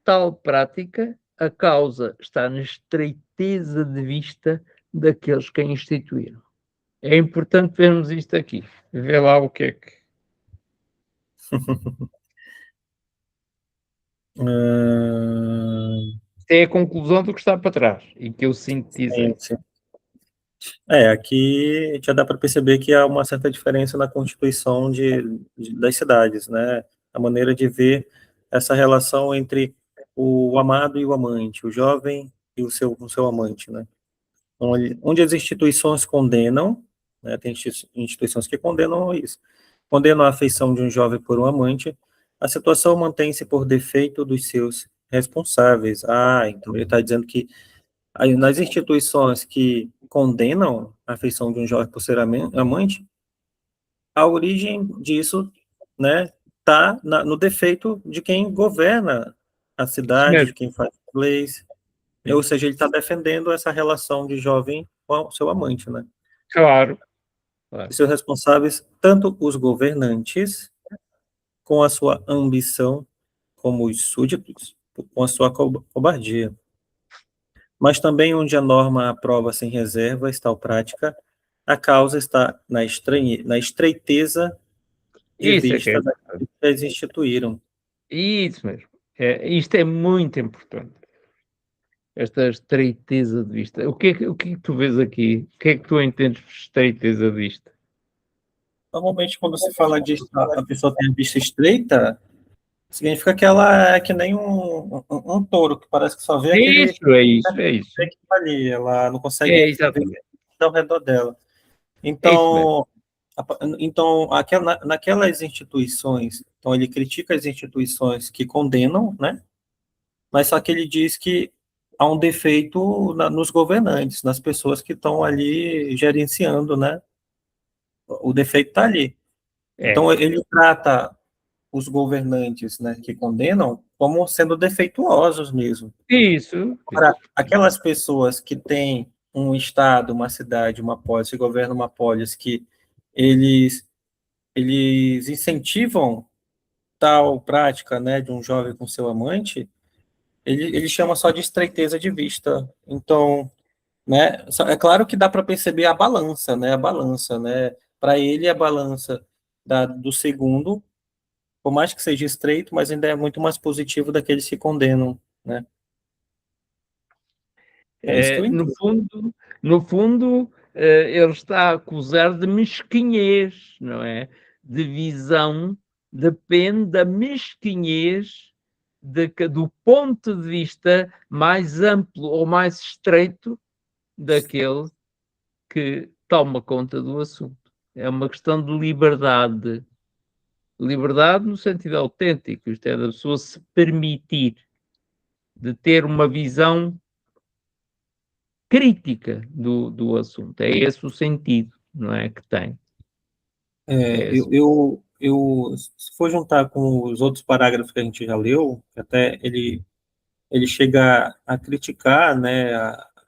[SPEAKER 1] tal prática, a causa está na estreiteza de vista daqueles que a instituíram. É importante vermos isto aqui. Vê lá o que é que. Isto é a conclusão do que está para trás e que eu
[SPEAKER 2] Sim,
[SPEAKER 1] sintetizei.
[SPEAKER 2] sim. Aqui já dá para perceber que há uma certa diferença na constituição das cidades, né? A maneira de ver essa relação entre o amado e o amante, o jovem e o seu amante, né? Onde as instituições condenam, né? Tem instituições que condenam isso, condenam a afeição de um jovem por um amante, a situação mantém-se por defeito dos seus responsáveis. Então ele está dizendo que aí, nas instituições que condenam a afeição de um jovem por ser amante, a origem disso, né, está no defeito de quem governa a
[SPEAKER 1] Isso
[SPEAKER 2] cidade, de
[SPEAKER 1] mesmo.
[SPEAKER 2] quem faz leis, ou
[SPEAKER 1] Sim.
[SPEAKER 2] seja, ele está defendendo essa relação de jovem com o seu amante, né?
[SPEAKER 1] Claro,
[SPEAKER 2] E
[SPEAKER 1] claro.
[SPEAKER 2] seus responsáveis, tanto os governantes, com a sua ambição, como os súditos, com a sua cobardia. Mas também onde a norma aprova sem reservas tal prática, a causa está na estreiteza de
[SPEAKER 1] Isso é que é
[SPEAKER 2] vista
[SPEAKER 1] importante.
[SPEAKER 2] daqueles que as instituíram.
[SPEAKER 1] Isso mesmo. Isto é muito importante. Esta estreiteza de vista. O que é que tu vês aqui? O que é que tu entendes por estreiteza de vista?
[SPEAKER 2] Normalmente, quando se fala de a pessoa tem a vista estreita, significa que ela é que nem um touro, que parece que só vê
[SPEAKER 1] É
[SPEAKER 2] aquele
[SPEAKER 1] isso, é isso, é isso.
[SPEAKER 2] que tá ali, ela não
[SPEAKER 1] É,
[SPEAKER 2] consegue ver
[SPEAKER 1] exatamente.
[SPEAKER 2] ao redor dela.
[SPEAKER 1] É isso mesmo.
[SPEAKER 2] Então, naquelas instituições, então ele critica as instituições que condenam, né? Mas só que ele diz que há um defeito nos governantes, nas pessoas que estão ali gerenciando, né? O defeito está ali.
[SPEAKER 1] É.
[SPEAKER 2] Então, ele trata os governantes, né, que condenam como sendo defeituosos mesmo.
[SPEAKER 1] Isso,
[SPEAKER 2] Para
[SPEAKER 1] isso.
[SPEAKER 2] aquelas pessoas que têm um estado, uma cidade, uma polis, que governam uma polis, que eles, eles incentivam tal prática, né, de um jovem com seu amante, ele chama só de estreiteza de vista. Então, né, é claro que dá para perceber a balança, né, para ele a balança do segundo, por mais que seja estreito, mas ainda é muito mais positivo daqueles que condenam. né? É isso que eu entendo.
[SPEAKER 1] No fundo, ele está a acusar de mesquinhez, não é? De visão, depende da mesquinhez do ponto de vista mais amplo ou mais estreito daquele que toma conta do assunto. É uma questão de liberdade. Liberdade no sentido autêntico, isto é, da pessoa se permitir, de ter uma visão crítica do assunto. É esse o sentido, não é, que tem. É esse.
[SPEAKER 2] Se for juntar com os outros parágrafos que a gente já leu, até ele chega a criticar, né,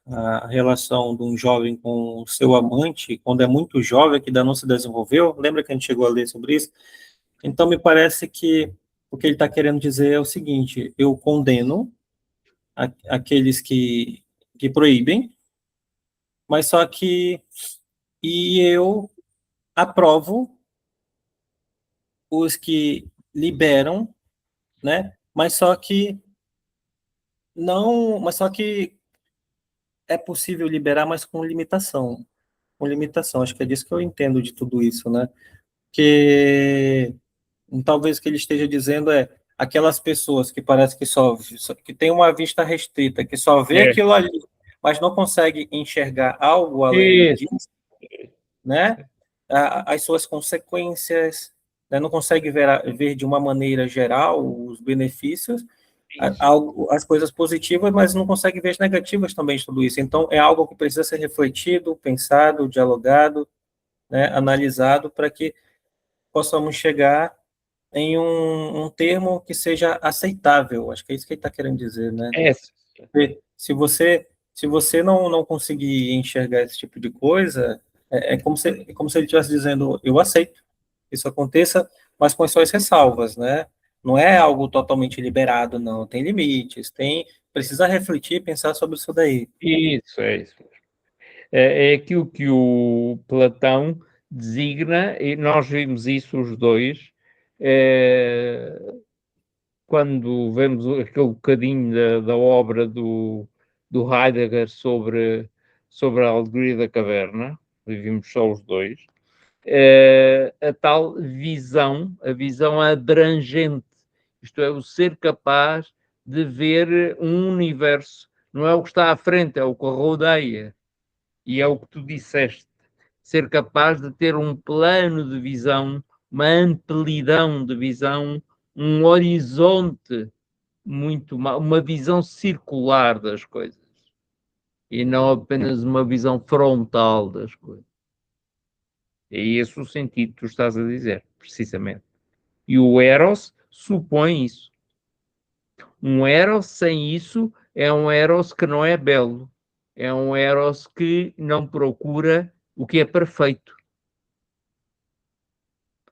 [SPEAKER 2] a relação de um jovem com o seu amante, quando é muito jovem, que ainda não se desenvolveu. Lembra que a gente chegou a ler sobre isso? Então, me parece que o que ele está querendo dizer é o seguinte: eu condeno aqueles que proíbem, mas só que e eu aprovo os que liberam, né? Mas só que é possível liberar, mas com limitação. Com limitação. Acho que é disso que eu entendo de tudo isso, né? Que talvez o que ele esteja dizendo é aquelas pessoas que parece que que tem uma vista restrita, que só vê
[SPEAKER 1] É.
[SPEAKER 2] aquilo ali, mas não consegue enxergar algo além
[SPEAKER 1] Isso.
[SPEAKER 2] disso, né? As suas consequências, né? Não consegue ver de uma maneira geral os benefícios,
[SPEAKER 1] Isso.
[SPEAKER 2] as coisas positivas, mas não consegue ver as negativas também de tudo isso. Então, é algo que precisa ser refletido, pensado, dialogado, né? Analisado, para que possamos chegar em um termo que seja aceitável. Acho que é isso que ele está querendo dizer, né?
[SPEAKER 1] É.
[SPEAKER 2] Se você não conseguir enxergar esse tipo de coisa, é como se ele estivesse dizendo, eu aceito que isso aconteça, mas com as suas ressalvas, né? Não é algo totalmente liberado, não. Tem limites, precisa refletir e pensar sobre isso daí.
[SPEAKER 1] Isso, é isso. É aquilo que o Platão designa, e nós vimos isso os dois, quando vemos aquele bocadinho da obra do Heidegger sobre a alegoria da caverna, vimos só os dois, a tal visão, a visão abrangente, isto é, o ser capaz de ver um universo, não é o que está à frente, é o que rodeia, e é o que tu disseste, ser capaz de ter um plano de visão, uma amplidão de visão, um horizonte uma visão circular das coisas e não apenas uma visão frontal das coisas. É esse o sentido que tu estás a dizer, precisamente. E o Eros supõe isso. Um Eros sem isso é um Eros que não é belo. É um Eros que não procura o que é perfeito.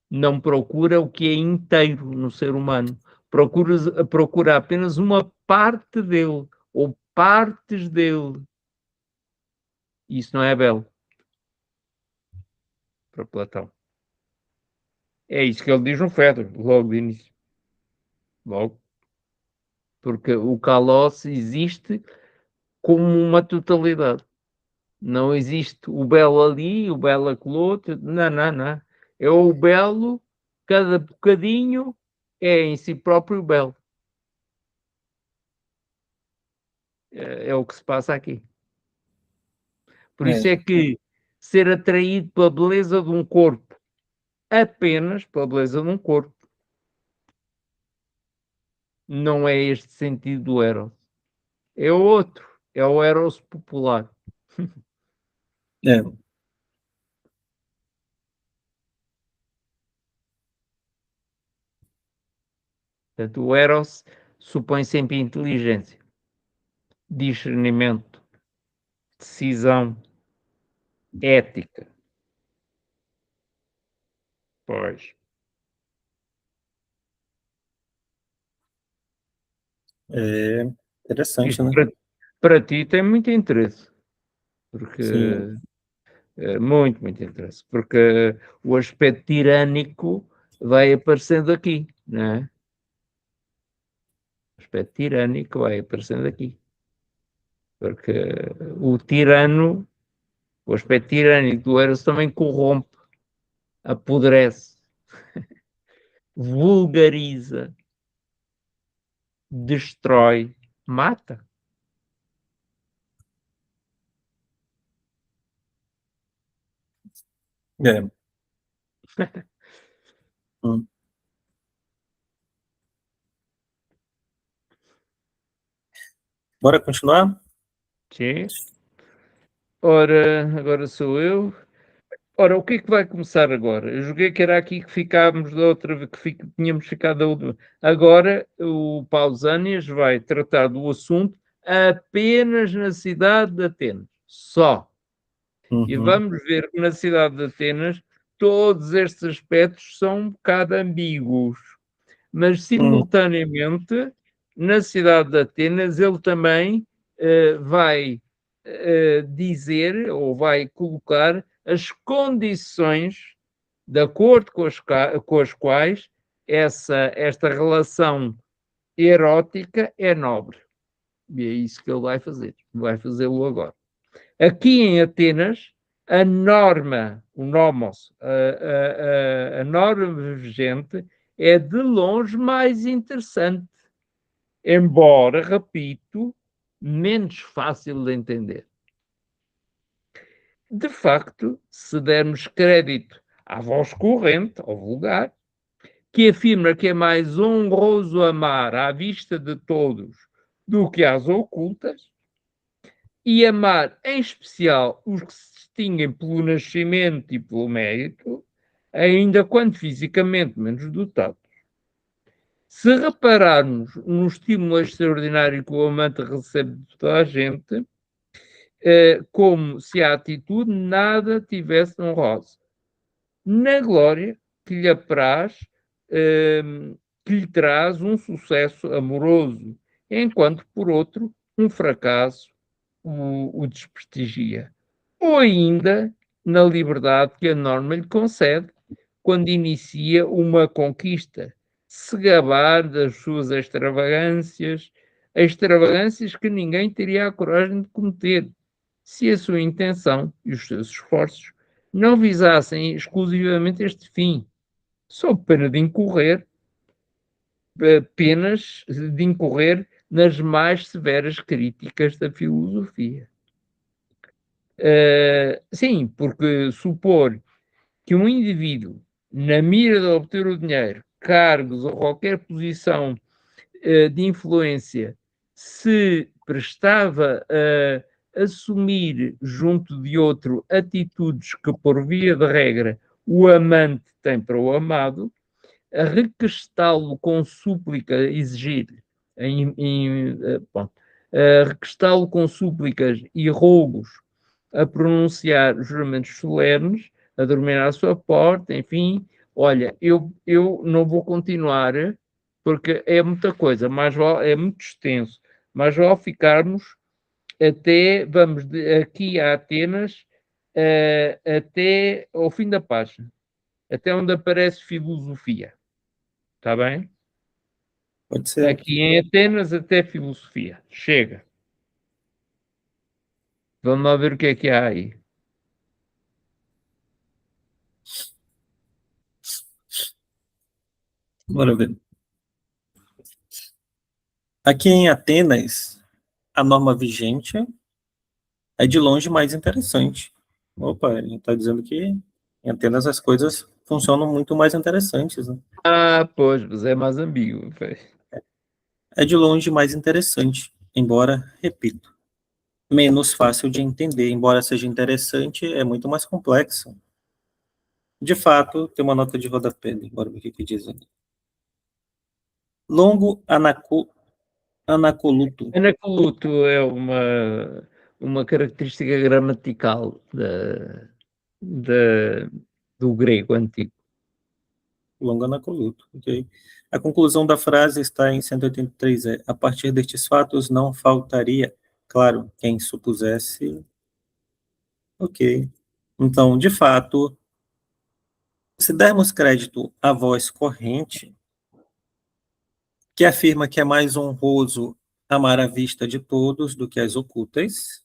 [SPEAKER 1] Não procura o que é inteiro no ser humano. Procura apenas uma parte dele ou partes dele. Isso não é belo para Platão. É isso que ele diz no Fédero, logo de início. Logo. Porque o Kalos existe como uma totalidade. Não existe o belo ali, o belo aquele outro. Não, não, não. É o belo, cada bocadinho é em si próprio belo. É o que se passa aqui. Por isso
[SPEAKER 2] É,
[SPEAKER 1] é que ser atraído pela beleza de um corpo, apenas pela beleza de um corpo, não é este sentido do Eros. É o outro, é o Eros popular.
[SPEAKER 2] é,
[SPEAKER 1] Portanto, o Eros supõe sempre inteligência, discernimento, decisão, ética. Pois.
[SPEAKER 2] é interessante,
[SPEAKER 1] Isto
[SPEAKER 2] né?
[SPEAKER 1] para ti tem muito interesse, porque
[SPEAKER 2] Sim,
[SPEAKER 1] muito, muito interesse, porque o aspecto tirânico vai aparecendo aqui, não é? O aspecto tirânico vai aparecendo aqui. Porque o tirano, o aspecto tirânico do Eros também corrompe, apodrece, vulgariza, destrói, mata.
[SPEAKER 2] É. Hum. Bora continuar?
[SPEAKER 1] Sim. Ora, agora sou eu. Ora, o que é que vai começar agora? Eu joguei que era aqui que ficávamos da outra vez, tínhamos ficado da última. Agora o Pausanias vai tratar do assunto apenas na cidade de Atenas. Só. E
[SPEAKER 2] Uhum.
[SPEAKER 1] vamos ver que na cidade de Atenas todos estes aspectos são um bocado ambíguos, mas
[SPEAKER 2] Hum.
[SPEAKER 1] simultaneamente na cidade de Atenas ele também vai dizer ou vai colocar as condições de acordo com as quais esta relação erótica é nobre. E é isso que ele vai fazer. Vai fazê-lo agora. Aqui em Atenas, a norma, o nomos, a norma vigente é de longe mais interessante, embora, repito, menos fácil de entender. De facto, se dermos crédito à voz corrente, ao vulgar, que afirma que é mais honroso amar à vista de todos do que às ocultas, e amar em especial os que se distinguem pelo nascimento e pelo mérito, ainda quando fisicamente menos dotados. Se repararmos no estímulo extraordinário que o amante recebe de toda a gente, como se a atitude nada tivesse honrosa, na glória que lhe apraz, que lhe traz um sucesso amoroso, enquanto, por outro, um fracasso o desprestigia. Ou ainda na liberdade que a norma lhe concede quando inicia uma conquista, se gabar das suas extravagâncias, extravagâncias que ninguém teria a coragem de cometer, se a sua intenção e os seus esforços não visassem exclusivamente este fim, sob pena de incorrer, penas de incorrer nas mais severas críticas da filosofia. Sim, porque supor que um indivíduo, na mira de obter o dinheiro, cargos ou qualquer posição de influência, se prestava a assumir junto de outro atitudes que, por via de regra, o amante tem para o amado, a requestá-lo com súplica, exigir, a requestá-lo com súplicas e rogos, a pronunciar juramentos solenes, a dormir à sua porta, enfim, olha, eu não vou continuar porque é muita coisa, mas é muito extenso, mas vale ficarmos até, vamos aqui a Atenas, até ao fim da página, até onde aparece filosofia. Está bem?
[SPEAKER 2] Pode ser.
[SPEAKER 1] Aqui em Atenas até filosofia. Chega. Vamos lá ver o que há aí.
[SPEAKER 2] Bora ver. Aqui em Atenas, a norma vigente é de longe mais interessante. Opa, ele está dizendo que em Atenas as coisas funcionam muito mais interessantes, né?
[SPEAKER 1] Ah, pois, mas é mais ambíguo.
[SPEAKER 2] É de longe mais interessante, embora, repito, menos fácil de entender. Embora seja interessante, é muito mais complexo. De fato, tem uma nota de rodapé, bora ver o que diz aqui. Longo anacoluto.
[SPEAKER 1] Anacoluto é uma característica gramatical do grego antigo.
[SPEAKER 2] Longo anacoluto, ok. A conclusão da frase está em 183, a partir destes fatos não faltaria, claro, quem supusesse, ok. Então, de fato, se dermos crédito à voz corrente, que afirma que é mais honroso amar à vista de todos do que as ocultas,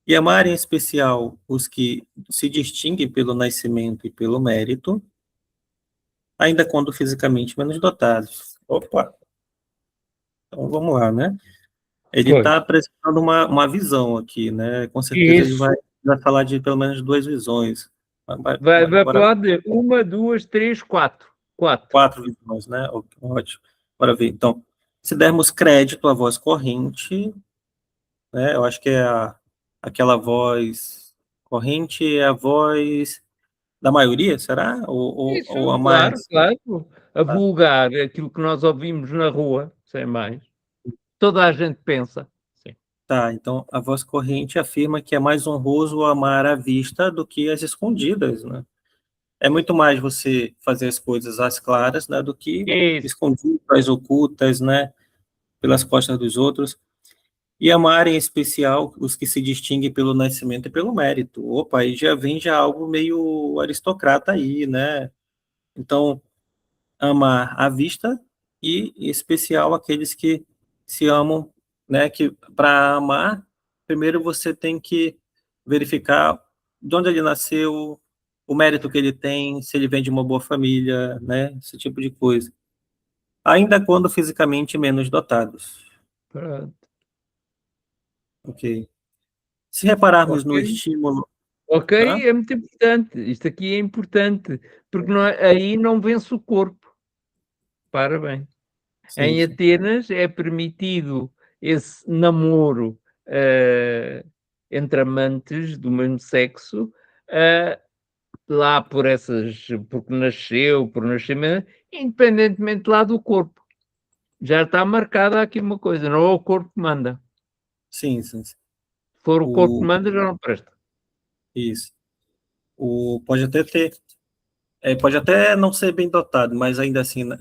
[SPEAKER 2] e amar em especial os que se distinguem pelo nascimento e pelo mérito, ainda quando fisicamente menos dotados. Opa, então vamos lá, né? Ele
[SPEAKER 1] Pois.
[SPEAKER 2] está apresentando uma visão aqui, né? Com certeza ele
[SPEAKER 1] Isso.
[SPEAKER 2] vai falar de pelo menos duas visões.
[SPEAKER 1] Vai
[SPEAKER 2] Bora,
[SPEAKER 1] falar de uma, duas, três, quatro. Quatro.
[SPEAKER 2] quatro visões, né? Ótimo. Bora ver. Então, se dermos crédito à voz corrente, né? Eu acho que é aquela voz corrente é a voz da maioria, será? Ou
[SPEAKER 1] Isso,
[SPEAKER 2] a
[SPEAKER 1] claro,
[SPEAKER 2] mais.
[SPEAKER 1] claro. A
[SPEAKER 2] Ah,
[SPEAKER 1] vulgar, aquilo que nós ouvimos na rua, sem mais. Toda a gente pensa. Sim.
[SPEAKER 2] tá, então a voz corrente afirma que é mais honroso amar à vista do que as escondidas, né? É muito mais você fazer as coisas às claras, né, do que
[SPEAKER 1] Isso.
[SPEAKER 2] escondidas, ocultas, né, pelas costas dos outros. E amar em especial os que se distinguem pelo nascimento e pelo mérito. Opa, aí já vem já algo meio aristocrata aí, né? Então, amar à vista e em especial aqueles que se amam, né? Que para amar, primeiro você tem que verificar de onde ele nasceu, o mérito que ele tem, se ele vem de uma boa família, né? Esse tipo de coisa. Ainda quando fisicamente menos dotados.
[SPEAKER 1] Pronto.
[SPEAKER 2] Ok. Se repararmos
[SPEAKER 1] Ok.
[SPEAKER 2] no estímulo.
[SPEAKER 1] Ok,
[SPEAKER 2] Hã?
[SPEAKER 1] é muito importante. Isto aqui é importante, porque aí não vence o corpo. Parabéns.
[SPEAKER 2] Sim,
[SPEAKER 1] Em
[SPEAKER 2] sim.
[SPEAKER 1] Atenas é permitido esse namoro entre amantes do mesmo sexo, eh, lá porque nasceu, por nascimento, independentemente lá do corpo. Já está marcada aqui uma coisa, não é o corpo que manda.
[SPEAKER 2] Sim, sim, sim.
[SPEAKER 1] Se for o corpo que
[SPEAKER 2] O,
[SPEAKER 1] manda, já não presta.
[SPEAKER 2] isso. Pode até ter, pode até não ser bem dotado, mas ainda assim, né,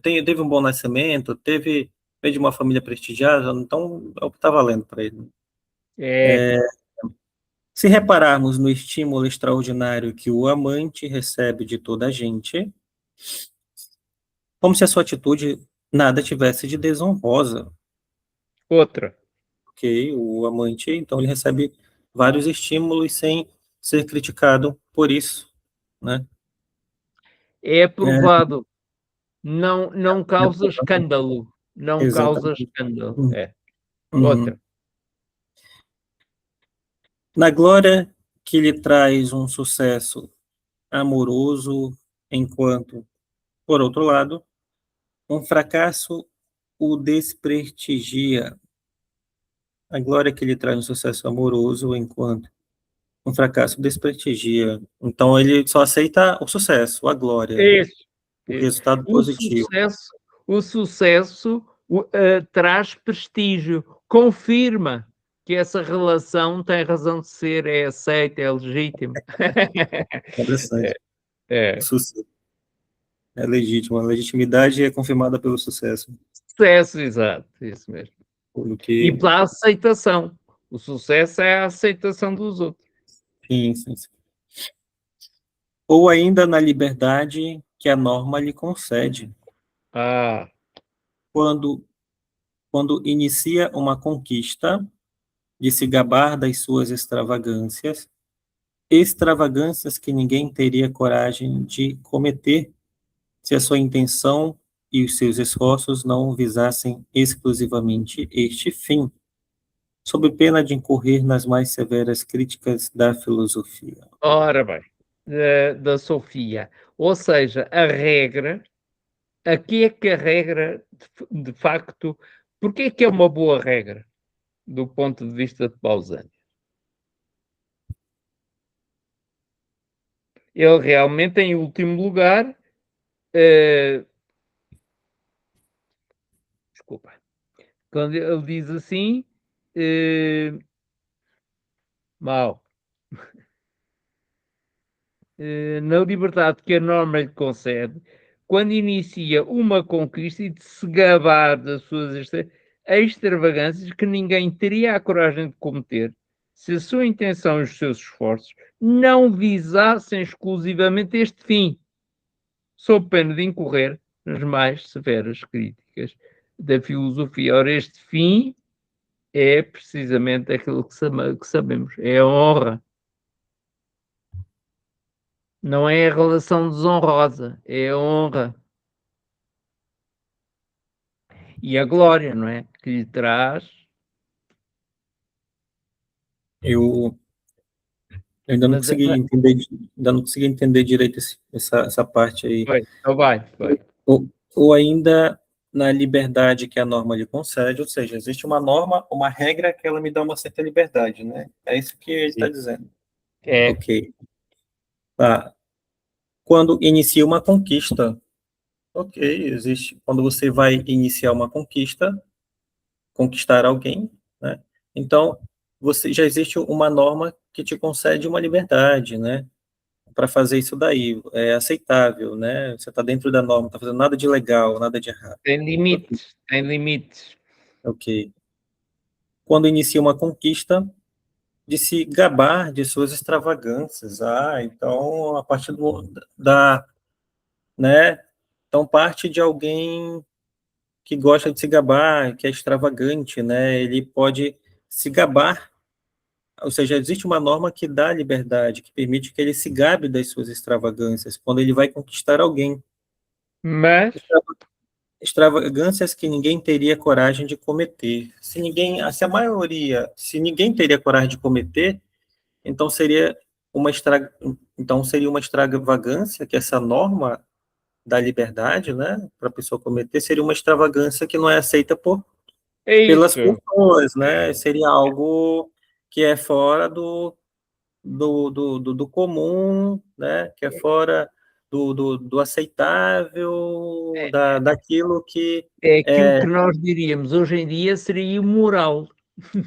[SPEAKER 2] teve um bom nascimento, veio de uma família prestigiada, então é o que está valendo para ele.
[SPEAKER 1] É,
[SPEAKER 2] Se repararmos no estímulo extraordinário que o amante recebe de toda a gente, como se a sua atitude nada tivesse de desonrosa,
[SPEAKER 1] outra.
[SPEAKER 2] ok? O amante, então, ele recebe vários estímulos sem ser criticado por isso, né?
[SPEAKER 1] É
[SPEAKER 2] É,
[SPEAKER 1] aprovado. Não causa escândalo. Não causa
[SPEAKER 2] exatamente.
[SPEAKER 1] escândalo.
[SPEAKER 2] Uhum.
[SPEAKER 1] É.
[SPEAKER 2] Uhum.
[SPEAKER 1] Outra.
[SPEAKER 2] Na glória que lhe traz um sucesso amoroso, enquanto, por outro lado, um fracasso o desprestigia. A glória que lhe traz um sucesso amoroso, enquanto um fracasso o desprestigia. Então, ele só aceita o sucesso, a glória,
[SPEAKER 1] Isso.
[SPEAKER 2] o
[SPEAKER 1] Isso.
[SPEAKER 2] resultado
[SPEAKER 1] O
[SPEAKER 2] positivo.
[SPEAKER 1] sucesso, o sucesso traz prestígio, confirma que essa relação tem razão de ser, é aceita, é legítima.
[SPEAKER 2] Interessante. O
[SPEAKER 1] É.
[SPEAKER 2] sucesso é legítimo. A legitimidade é confirmada pelo sucesso.
[SPEAKER 1] Sucesso, exato, isso mesmo. E
[SPEAKER 2] Porque,
[SPEAKER 1] pela aceitação. O sucesso é a aceitação dos outros.
[SPEAKER 2] sim, sim, sim. Ou ainda na liberdade que a norma lhe concede.
[SPEAKER 1] Ah,
[SPEAKER 2] Quando, quando inicia uma conquista de se gabar das suas extravagâncias, extravagâncias que ninguém teria coragem de cometer se a sua intenção e os seus esforços não visassem exclusivamente este fim, sob pena de incorrer nas mais severas críticas da filosofia.
[SPEAKER 1] ora bem, da Sofia. Ou seja, a regra, aqui é que a regra, de facto, porque é que é uma boa regra, do ponto de vista de Pausanias? Ele realmente, em último lugar, eh, desculpa, quando ele diz assim, mal, na liberdade que a norma lhe concede, quando inicia uma conquista e de se gabar das suas extravagâncias que ninguém teria a coragem de cometer, se a sua intenção e os seus esforços não visassem exclusivamente este fim, sob pena de incorrer nas mais severas críticas da filosofia. Ora, este fim é precisamente aquilo que sabemos, é a honra. Não é a relação desonrosa, é a honra. E a glória, não é? Que lhe traz.
[SPEAKER 2] Eu ainda não
[SPEAKER 1] Mas,
[SPEAKER 2] consegui entender, ainda não consegui entender direito essa parte aí.
[SPEAKER 1] então vai.
[SPEAKER 2] Ou ainda na liberdade que a norma lhe concede, ou seja, existe uma norma, uma regra que ela me dá uma certa liberdade, né? É isso que ele está dizendo.
[SPEAKER 1] É.
[SPEAKER 2] Ok. Tá. Quando inicia uma conquista, ok, existe. Quando você vai iniciar uma conquista, conquistar alguém, né? Então, você já existe uma norma que te concede uma liberdade, né? Para fazer isso daí, é aceitável, né? Você está dentro da norma, não está fazendo nada de legal, nada de errado.
[SPEAKER 1] Tem limites, tem limites.
[SPEAKER 2] Ok. Quando inicia uma conquista, de se gabar de suas extravagâncias. Ah, então, a partir da, né? Então, parte de alguém que gosta de se gabar, que é extravagante, né? Ele pode se gabar, ou seja, existe uma norma que dá liberdade, que permite que ele se gabe das suas extravagâncias, quando ele vai conquistar alguém.
[SPEAKER 1] Mas
[SPEAKER 2] Extravagâncias que ninguém teria coragem de cometer. Se a maioria, se ninguém teria coragem de cometer, então então seria uma extravagância que essa norma da liberdade, né, para a pessoa cometer, seria uma extravagância que não é aceita
[SPEAKER 1] é
[SPEAKER 2] pelas
[SPEAKER 1] isso.
[SPEAKER 2] pessoas, né? Seria algo que é fora do comum, né? Que é fora do aceitável, daquilo que
[SPEAKER 1] É aquilo que
[SPEAKER 2] é
[SPEAKER 1] nós diríamos hoje em dia seria imoral.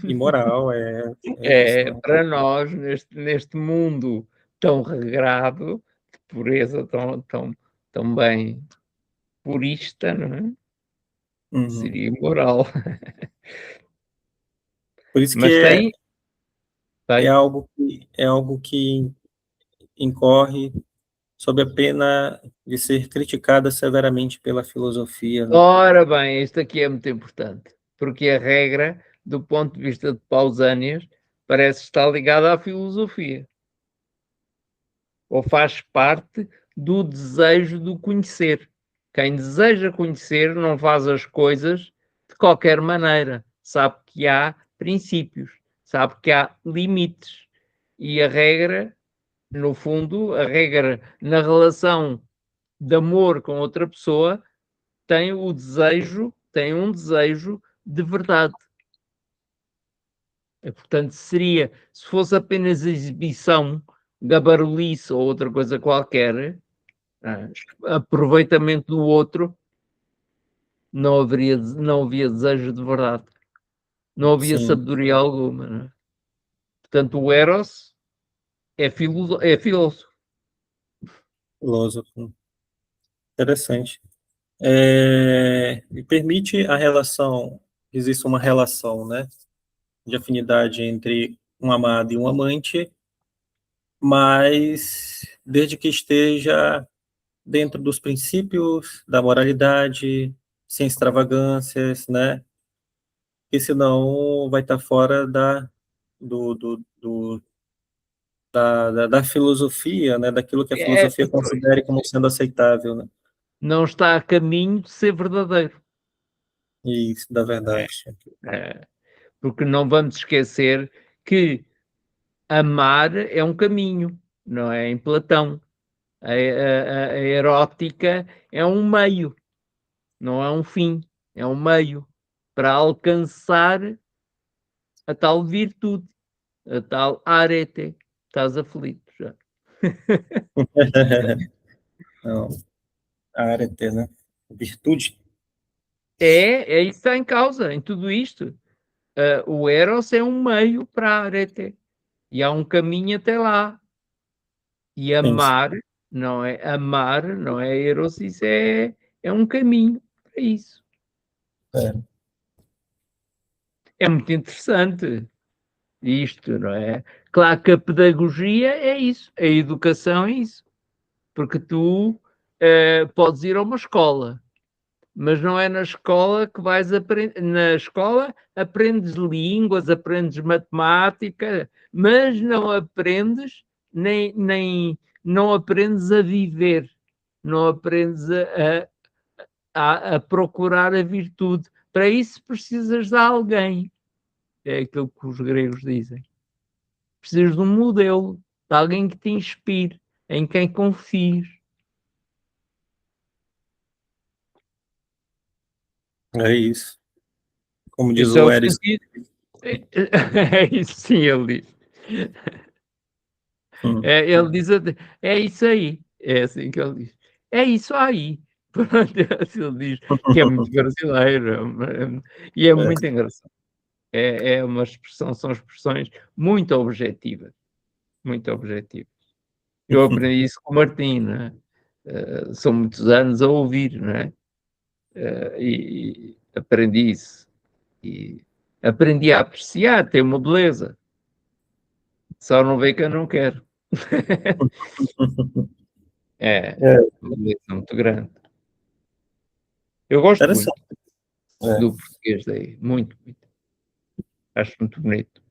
[SPEAKER 2] imoral, é isso, né?
[SPEAKER 1] Para nós, neste mundo tão regrado, de pureza tão bem purista, não é?
[SPEAKER 2] Uhum.
[SPEAKER 1] Seria imoral.
[SPEAKER 2] Por isso que
[SPEAKER 1] Mas
[SPEAKER 2] é
[SPEAKER 1] tem.
[SPEAKER 2] algo que incorre sob a pena de ser criticada severamente pela filosofia, né?
[SPEAKER 1] Ora bem, isto aqui é muito importante, porque a regra, do ponto de vista de Pausanias, parece estar ligada à filosofia, ou faz parte do desejo do conhecer. Quem deseja conhecer não faz as coisas de qualquer maneira, sabe que há princípios, sabe que há limites. E a regra, no fundo, a regra na relação de amor com outra pessoa tem um desejo de verdade. Portanto, se fosse apenas exibição, gabarulice ou outra coisa qualquer, aproveitamento do outro, não havia desejo de verdade. Não havia
[SPEAKER 2] Sim,
[SPEAKER 1] sabedoria alguma. Não é? Portanto, o Eros é filósofo.
[SPEAKER 2] filósofo. Interessante. E permite a relação, existe uma relação, né, de afinidade entre um amado e um amante, mas desde que esteja dentro dos princípios da moralidade, sem extravagâncias, né, porque senão vai estar fora do, do, do, da filosofia, né, daquilo que a filosofia considere como sendo aceitável, né,
[SPEAKER 1] Não está a caminho de ser verdadeiro.
[SPEAKER 2] e isso da verdade.
[SPEAKER 1] É, porque não vamos esquecer que amar é um caminho, não é? Em Platão. A erótica é um meio, não é um fim, é um meio para alcançar a tal virtude, a tal arete. Estás aflito já.
[SPEAKER 2] Não, a área né, virtude.
[SPEAKER 1] É isso que está em causa, em tudo isto. O Eros é um meio para a arete. E há um caminho até lá. E
[SPEAKER 2] Sim,
[SPEAKER 1] amar, não é Eros, isso é um caminho para isso.
[SPEAKER 2] é.
[SPEAKER 1] É muito interessante isto, não é? Claro que a pedagogia é isso, a educação é isso, porque tu podes ir a uma escola mas não é na escola que vais aprender. Na escola aprendes línguas, aprendes matemática, mas não aprendes não aprendes a viver, não aprendes a procurar a virtude. Para isso precisas de alguém. É aquilo que os gregos dizem. Precisas de um modelo, de alguém que te inspire, em quem confies.
[SPEAKER 2] É isso. Como diz
[SPEAKER 1] Esse é
[SPEAKER 2] o
[SPEAKER 1] o
[SPEAKER 2] Eris.
[SPEAKER 1] sentido. É isso, sim, ele diz.
[SPEAKER 2] Hum.
[SPEAKER 1] Ele diz, é isso aí. É assim que ele diz. É isso aí. Pronto, é assim ele diz, que é muito brasileiro, e é muito engraçado. É uma expressão, são expressões muito objetivas, muito objetivas. Eu aprendi isso com o Martim, não é? São muitos anos a ouvir, não é? E aprendi isso. E aprendi a apreciar, tem uma beleza. Só não vê que eu não quero. É,
[SPEAKER 2] É,
[SPEAKER 1] uma beleza muito grande. Eu gosto muito
[SPEAKER 2] interessante. É,
[SPEAKER 1] do português daí, muito, muito. Acho muito bonito.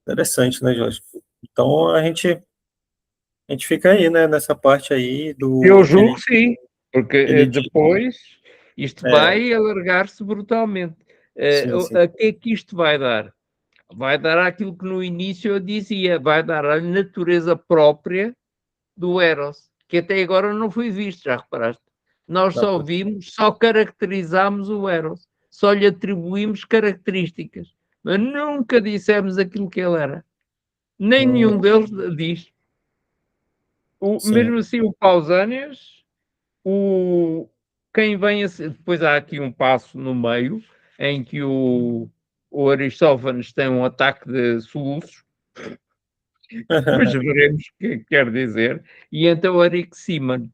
[SPEAKER 2] interessante, né, Jorge? Então a gente fica aí, né, nessa parte aí
[SPEAKER 1] Eu
[SPEAKER 2] do
[SPEAKER 1] julgo que sim, porque
[SPEAKER 2] ele
[SPEAKER 1] depois isto
[SPEAKER 2] é,
[SPEAKER 1] vai alargar-se brutalmente.
[SPEAKER 2] sim, sim,
[SPEAKER 1] A que é que isto vai dar? Vai dar aquilo que no início eu dizia, vai dar a natureza própria do Eros, que até agora não foi visto, já reparaste? Nós
[SPEAKER 2] não,
[SPEAKER 1] só vimos, só caracterizámos o Eros, só lhe atribuímos características, mas nunca dissemos aquilo que ele era. Nem
[SPEAKER 2] hum,
[SPEAKER 1] nenhum deles diz.
[SPEAKER 2] sim.
[SPEAKER 1] Mesmo assim, o Pausanias, o, quem vem a ser, depois há aqui um passo no meio, em que o Aristófanes tem um ataque de soluços, depois veremos o que quer dizer, e então o Arixímaco.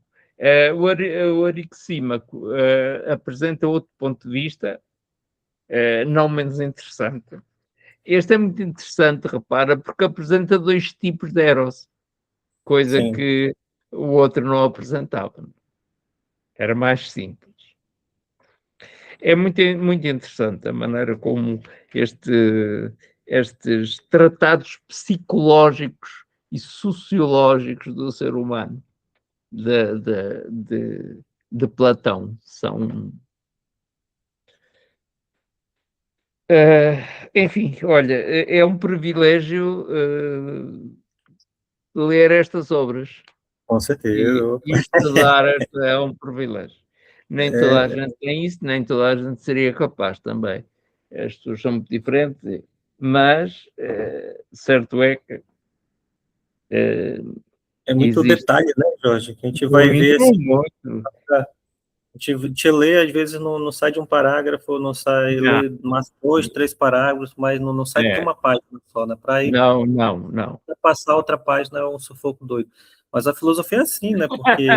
[SPEAKER 1] O Arixímaco apresenta outro ponto de vista, não menos interessante. Este é muito interessante, repara, porque apresenta dois tipos de Eros, coisa
[SPEAKER 2] Sim,
[SPEAKER 1] que o outro não apresentava. Era mais simples. É muito, muito interessante a maneira como estes tratados psicológicos e sociológicos do ser humano de, de, de, de Platão são. Enfim, olha, é um privilégio ler estas obras
[SPEAKER 2] com certeza.
[SPEAKER 1] e estudar esta é um privilégio. Nem toda a
[SPEAKER 2] É,
[SPEAKER 1] gente tem isso, nem toda a gente seria capaz também. As pessoas são muito diferentes, mas certo é que
[SPEAKER 2] é muito
[SPEAKER 1] existe
[SPEAKER 2] detalhe, né, Jorge? Que a gente vai
[SPEAKER 1] muito,
[SPEAKER 2] ver assim,
[SPEAKER 1] muito.
[SPEAKER 2] a gente lê, às vezes não sai de um parágrafo, não sai,
[SPEAKER 1] Não,
[SPEAKER 2] lê umas dois, três parágrafos, mas não sai de
[SPEAKER 1] é,
[SPEAKER 2] uma página só, né? Para ir
[SPEAKER 1] não, não, não.
[SPEAKER 2] passar outra página é um sufoco doido. Mas a filosofia é assim, né? Porque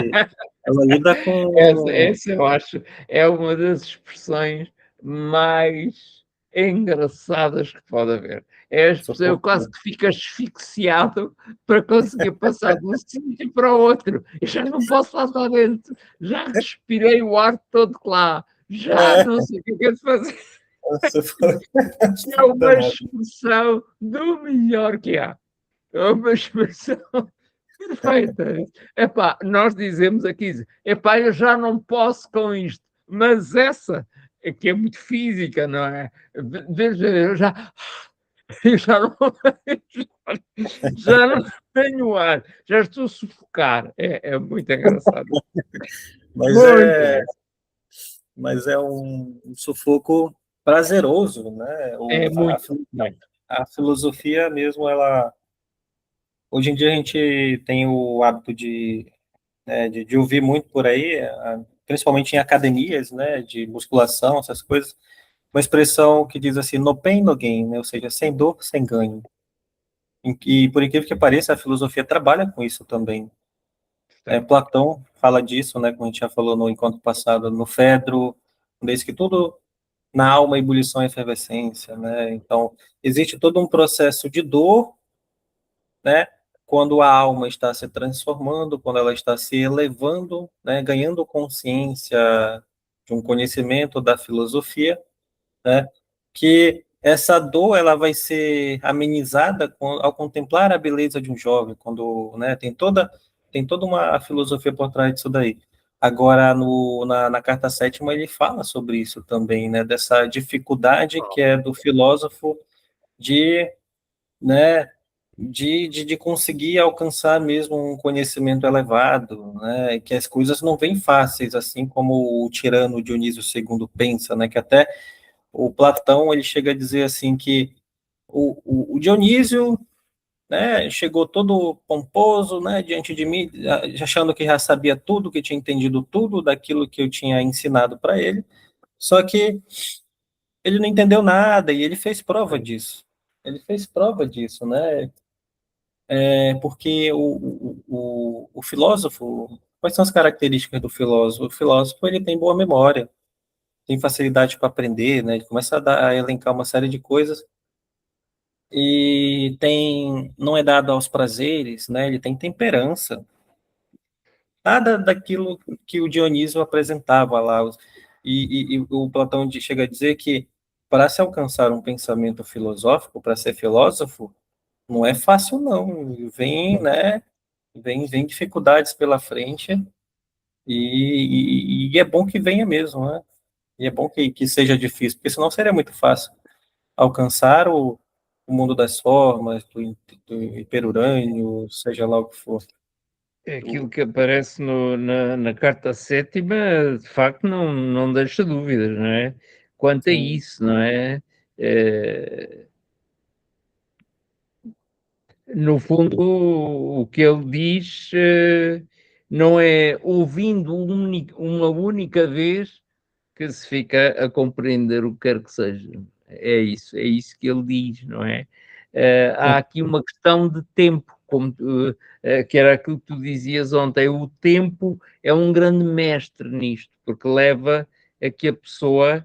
[SPEAKER 2] ela lida com.
[SPEAKER 1] Essa eu acho é uma das expressões mais engraçadas que pode haver. É a expressão, eu
[SPEAKER 2] Sufoco
[SPEAKER 1] quase
[SPEAKER 2] doido.
[SPEAKER 1] que fico asfixiado para conseguir passar de um sítio para o outro. Eu já não posso lá estar dentro. Já respirei o ar todo lá. Já
[SPEAKER 2] É,
[SPEAKER 1] não sei o que é de fazer.
[SPEAKER 2] sufoco
[SPEAKER 1] É uma
[SPEAKER 2] danado.
[SPEAKER 1] expressão do melhor que há. É uma expressão perfeita. Epá, nós dizemos aqui, epá, eu já não posso com isto, mas essa é que é muito física, não é? Veja, eu já não, já não tenho ar, já estou a sufocar. É muito engraçado.
[SPEAKER 2] Mas
[SPEAKER 1] Muito
[SPEAKER 2] é,
[SPEAKER 1] engraçado.
[SPEAKER 2] mas é um sufoco prazeroso, né?
[SPEAKER 1] É muito bem.
[SPEAKER 2] A filosofia mesmo, ela. Hoje em dia a gente tem o hábito de ouvir muito por aí, principalmente em academias, né, de musculação, essas coisas, uma expressão que diz assim, no pain, no gain, né, ou seja, sem dor, sem ganho. E, por incrível que pareça, a filosofia trabalha com isso também. Platão fala disso, né, como a gente já falou no encontro passado, no Fedro, diz que tudo na alma, ebulição e efervescência, né, então existe todo um processo de dor, né, quando a alma está se transformando, quando ela está se elevando, né, ganhando consciência de um conhecimento da filosofia, né, que essa dor ela vai ser amenizada ao contemplar a beleza de um jovem, quando, né, tem toda uma filosofia por trás disso daí. Agora, na carta sétima, ele fala sobre isso também, né, dessa dificuldade que é do filósofo de, né, de conseguir alcançar mesmo um conhecimento elevado, né, que as coisas não vêm fáceis, assim como o tirano Dionísio II pensa, né, que até o Platão ele chega a dizer assim que o Dionísio, né, chegou todo pomposo, né, diante de mim, achando que já sabia tudo, que tinha entendido tudo daquilo que eu tinha ensinado para ele, só que ele não entendeu nada e ele fez prova disso. Ele fez prova disso, né? Porque o filósofo, quais são as características do filósofo? O filósofo ele tem boa memória, tem facilidade para aprender, né? Ele começa a elencar uma série de coisas e não é dado aos prazeres, né? Ele tem temperança. Nada daquilo que o Dionísio apresentava lá. E o Platão chega a dizer que para se alcançar um pensamento filosófico, para ser filósofo, não é fácil, não. Né? Vem dificuldades pela frente e é bom que venha mesmo, né? E é bom que seja difícil, porque senão seria muito fácil alcançar o mundo das formas, do hiperurânio, seja lá o que for.
[SPEAKER 1] É aquilo que aparece na carta sétima, de facto, não deixa dúvidas, não é? Quanto a
[SPEAKER 2] Sim.
[SPEAKER 1] isso, não é? Eh, no fundo, o que ele diz não é ouvindo uma única vez que se fica a compreender o que quer que seja. É isso que ele diz, não é? Há aqui uma questão de tempo, como que era aquilo que tu dizias ontem. O tempo é um grande mestre nisto, porque leva a que a pessoa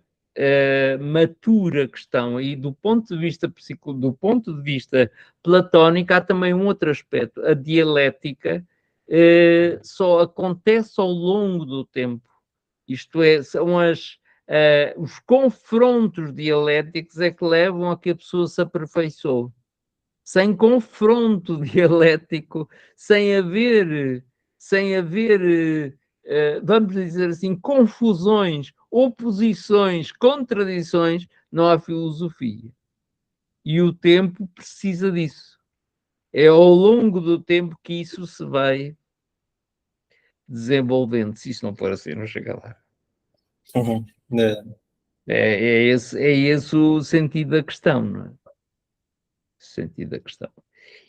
[SPEAKER 1] matura a questão. E do ponto de vista do ponto de vista platónico, há também um outro aspecto. A dialética só acontece ao longo do tempo. Isto é, são os confrontos dialéticos é que levam a que a pessoa se aperfeiçoe. Sem confronto dialético, sem haver, vamos dizer assim, confusões, oposições, contradições, não há filosofia. E o tempo precisa disso. É ao longo do tempo que isso se vai desenvolvendo. Se isso não for assim, não chega lá.
[SPEAKER 2] Uhum. É.
[SPEAKER 1] É esse o sentido da questão, não é? O sentido da questão.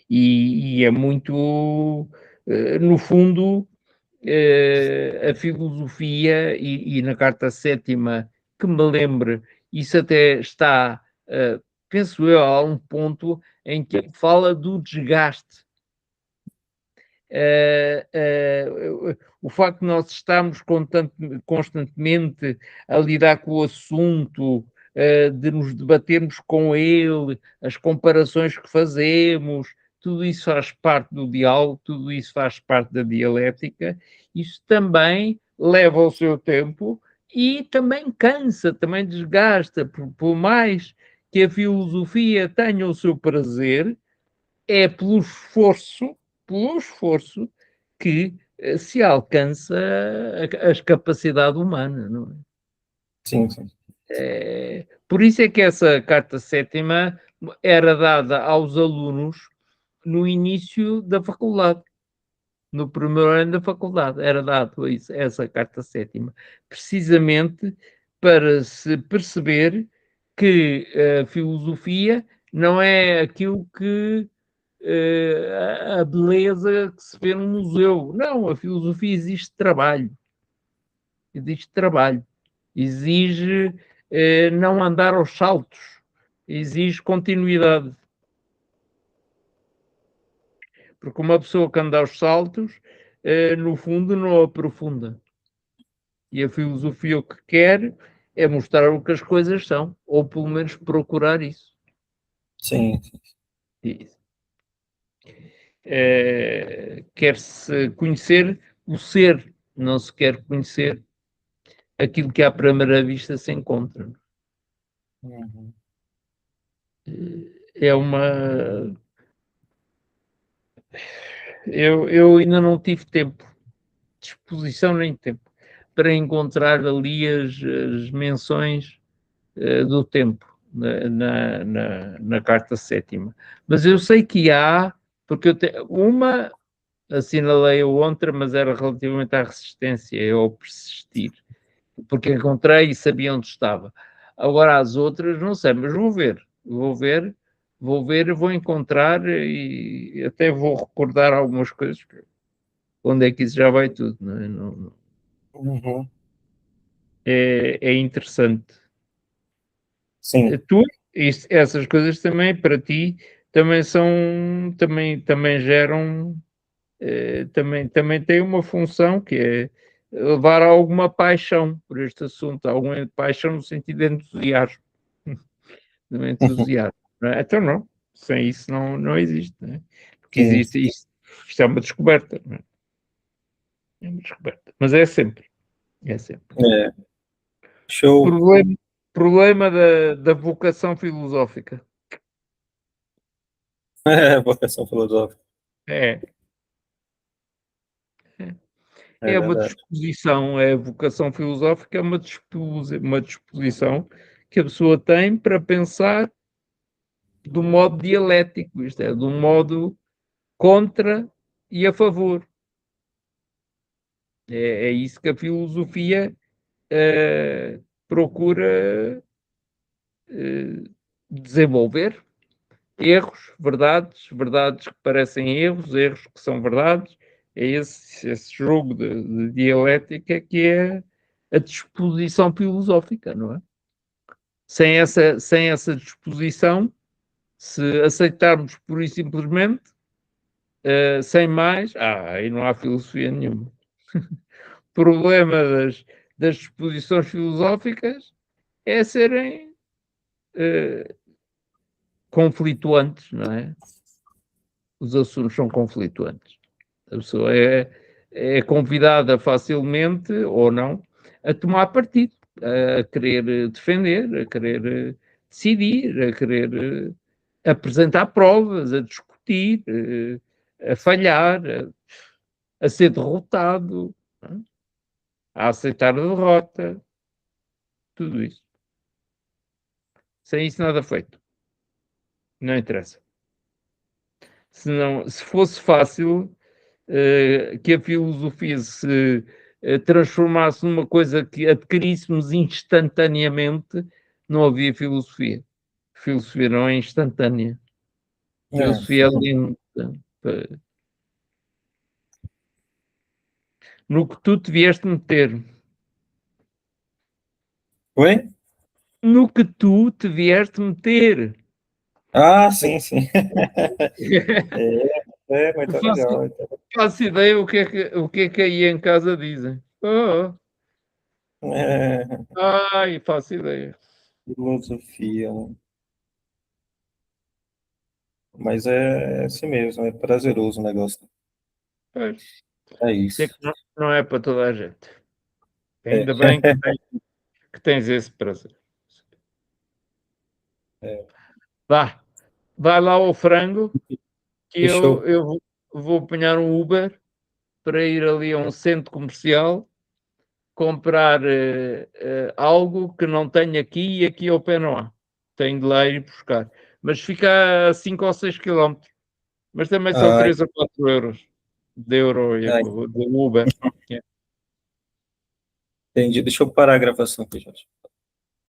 [SPEAKER 1] E é muito, no fundo, a filosofia, e na carta sétima, que me lembre, isso até está, penso eu, a um ponto em que ele fala do desgaste. O facto de nós estarmos constantemente a lidar com o assunto, de nos debatermos com ele, as comparações que fazemos, tudo isso faz parte do diálogo, tudo isso faz parte da dialética, isso também leva o seu tempo e também cansa, também desgasta, por mais que a filosofia tenha o seu prazer, é pelo esforço que se alcança a capacidade humana, não é?
[SPEAKER 2] Sim, sim.
[SPEAKER 1] Por isso é que essa carta sétima era dada aos alunos no início da faculdade, no primeiro ano da faculdade, era dado isso, essa carta sétima, precisamente para se perceber que a filosofia não é aquilo que a beleza que se vê num museu. Não, a filosofia existe trabalho, exige não andar aos saltos, exige continuidade. Porque uma pessoa que anda aos saltos, no fundo, não aprofunda. E a filosofia o que quer é mostrar o que as coisas são, ou pelo menos procurar isso.
[SPEAKER 2] Sim.
[SPEAKER 1] Isso. quer-se conhecer o ser, não se quer conhecer aquilo que à primeira vista se encontra.
[SPEAKER 2] Uhum.
[SPEAKER 1] É uma. Eu ainda não tive tempo, disposição nem tempo, para encontrar ali as menções do tempo na carta sétima. Mas eu sei que há, porque uma assinalei a outra, mas era relativamente à resistência, ao persistir, porque encontrei e sabia onde estava. Agora as outras não sei, mas vou ver, vou encontrar e até vou recordar algumas coisas. Onde é que isso já vai tudo, não é?
[SPEAKER 2] Uhum.
[SPEAKER 1] É interessante.
[SPEAKER 2] Sim.
[SPEAKER 1] Tu, essas coisas também, para ti, também são, também geram, também tem uma função que é levar a alguma paixão por este assunto, alguma paixão no sentido de entusiasmo, de entusiasmo, não é? Então não, sem isso não existe, não é? Porque
[SPEAKER 2] Sim.
[SPEAKER 1] existe isto é uma descoberta, não é? É uma descoberta, mas é sempre.
[SPEAKER 2] É. Show.
[SPEAKER 1] Problema, problema da vocação filosófica.
[SPEAKER 2] Vocação filosófica.
[SPEAKER 1] É, é.
[SPEAKER 2] É
[SPEAKER 1] É uma
[SPEAKER 2] verdade.
[SPEAKER 1] disposição, é a vocação filosófica, é uma disposição que a pessoa tem para pensar do modo dialético, isto é, do modo contra e a favor. É isso que a filosofia procura desenvolver. Erros, verdades que parecem erros, erros que são verdades. É esse jogo de dialética que é a disposição filosófica, não é? Sem essa disposição, se aceitarmos pura e simplesmente, sem mais, aí não há filosofia nenhuma. O problema das disposições filosóficas é serem uh, conflituantes, não é? Os assuntos são conflituantes. A pessoa é convidada facilmente, ou não, a tomar partido, a querer defender, a querer decidir, a querer apresentar provas, a discutir, a falhar, a ser derrotado, a aceitar a derrota, tudo isso. Sem isso nada feito. Não interessa. Se fosse fácil, que a filosofia se transformasse numa coisa que adquiríssemos instantaneamente, não havia filosofia. Filosofia não é instantânea.
[SPEAKER 2] É.
[SPEAKER 1] Filosofia é lenta. No que tu te vieste meter.
[SPEAKER 2] Oi?
[SPEAKER 1] No que tu te vieste meter.
[SPEAKER 2] Ah, sim, sim. Muito
[SPEAKER 1] Faço,
[SPEAKER 2] legal.
[SPEAKER 1] faço ideia o que é que aí em casa dizem.
[SPEAKER 2] É,
[SPEAKER 1] Ai, faço ideia.
[SPEAKER 2] filosofia, né? Mas é assim mesmo, é prazeroso o negócio.
[SPEAKER 1] Pois,
[SPEAKER 2] É
[SPEAKER 1] sei
[SPEAKER 2] isso.
[SPEAKER 1] que não é para toda a gente.
[SPEAKER 2] É,
[SPEAKER 1] Ainda bem que tens esse prazer.
[SPEAKER 2] é.
[SPEAKER 1] Vá, vai lá ao frango que
[SPEAKER 2] Fechou.
[SPEAKER 1] eu vou apanhar um Uber para ir ali a um centro comercial comprar algo que não tenho aqui e aqui ao pé não há. Tenho de lá ir buscar. Mas fica a 5 ou 6 quilómetros. Mas também são
[SPEAKER 2] Ai,
[SPEAKER 1] 3 ou 4 euros de euro e
[SPEAKER 2] ai,
[SPEAKER 1] de Uber. É.
[SPEAKER 2] entendi. Deixa eu parar a gravação aqui, gente.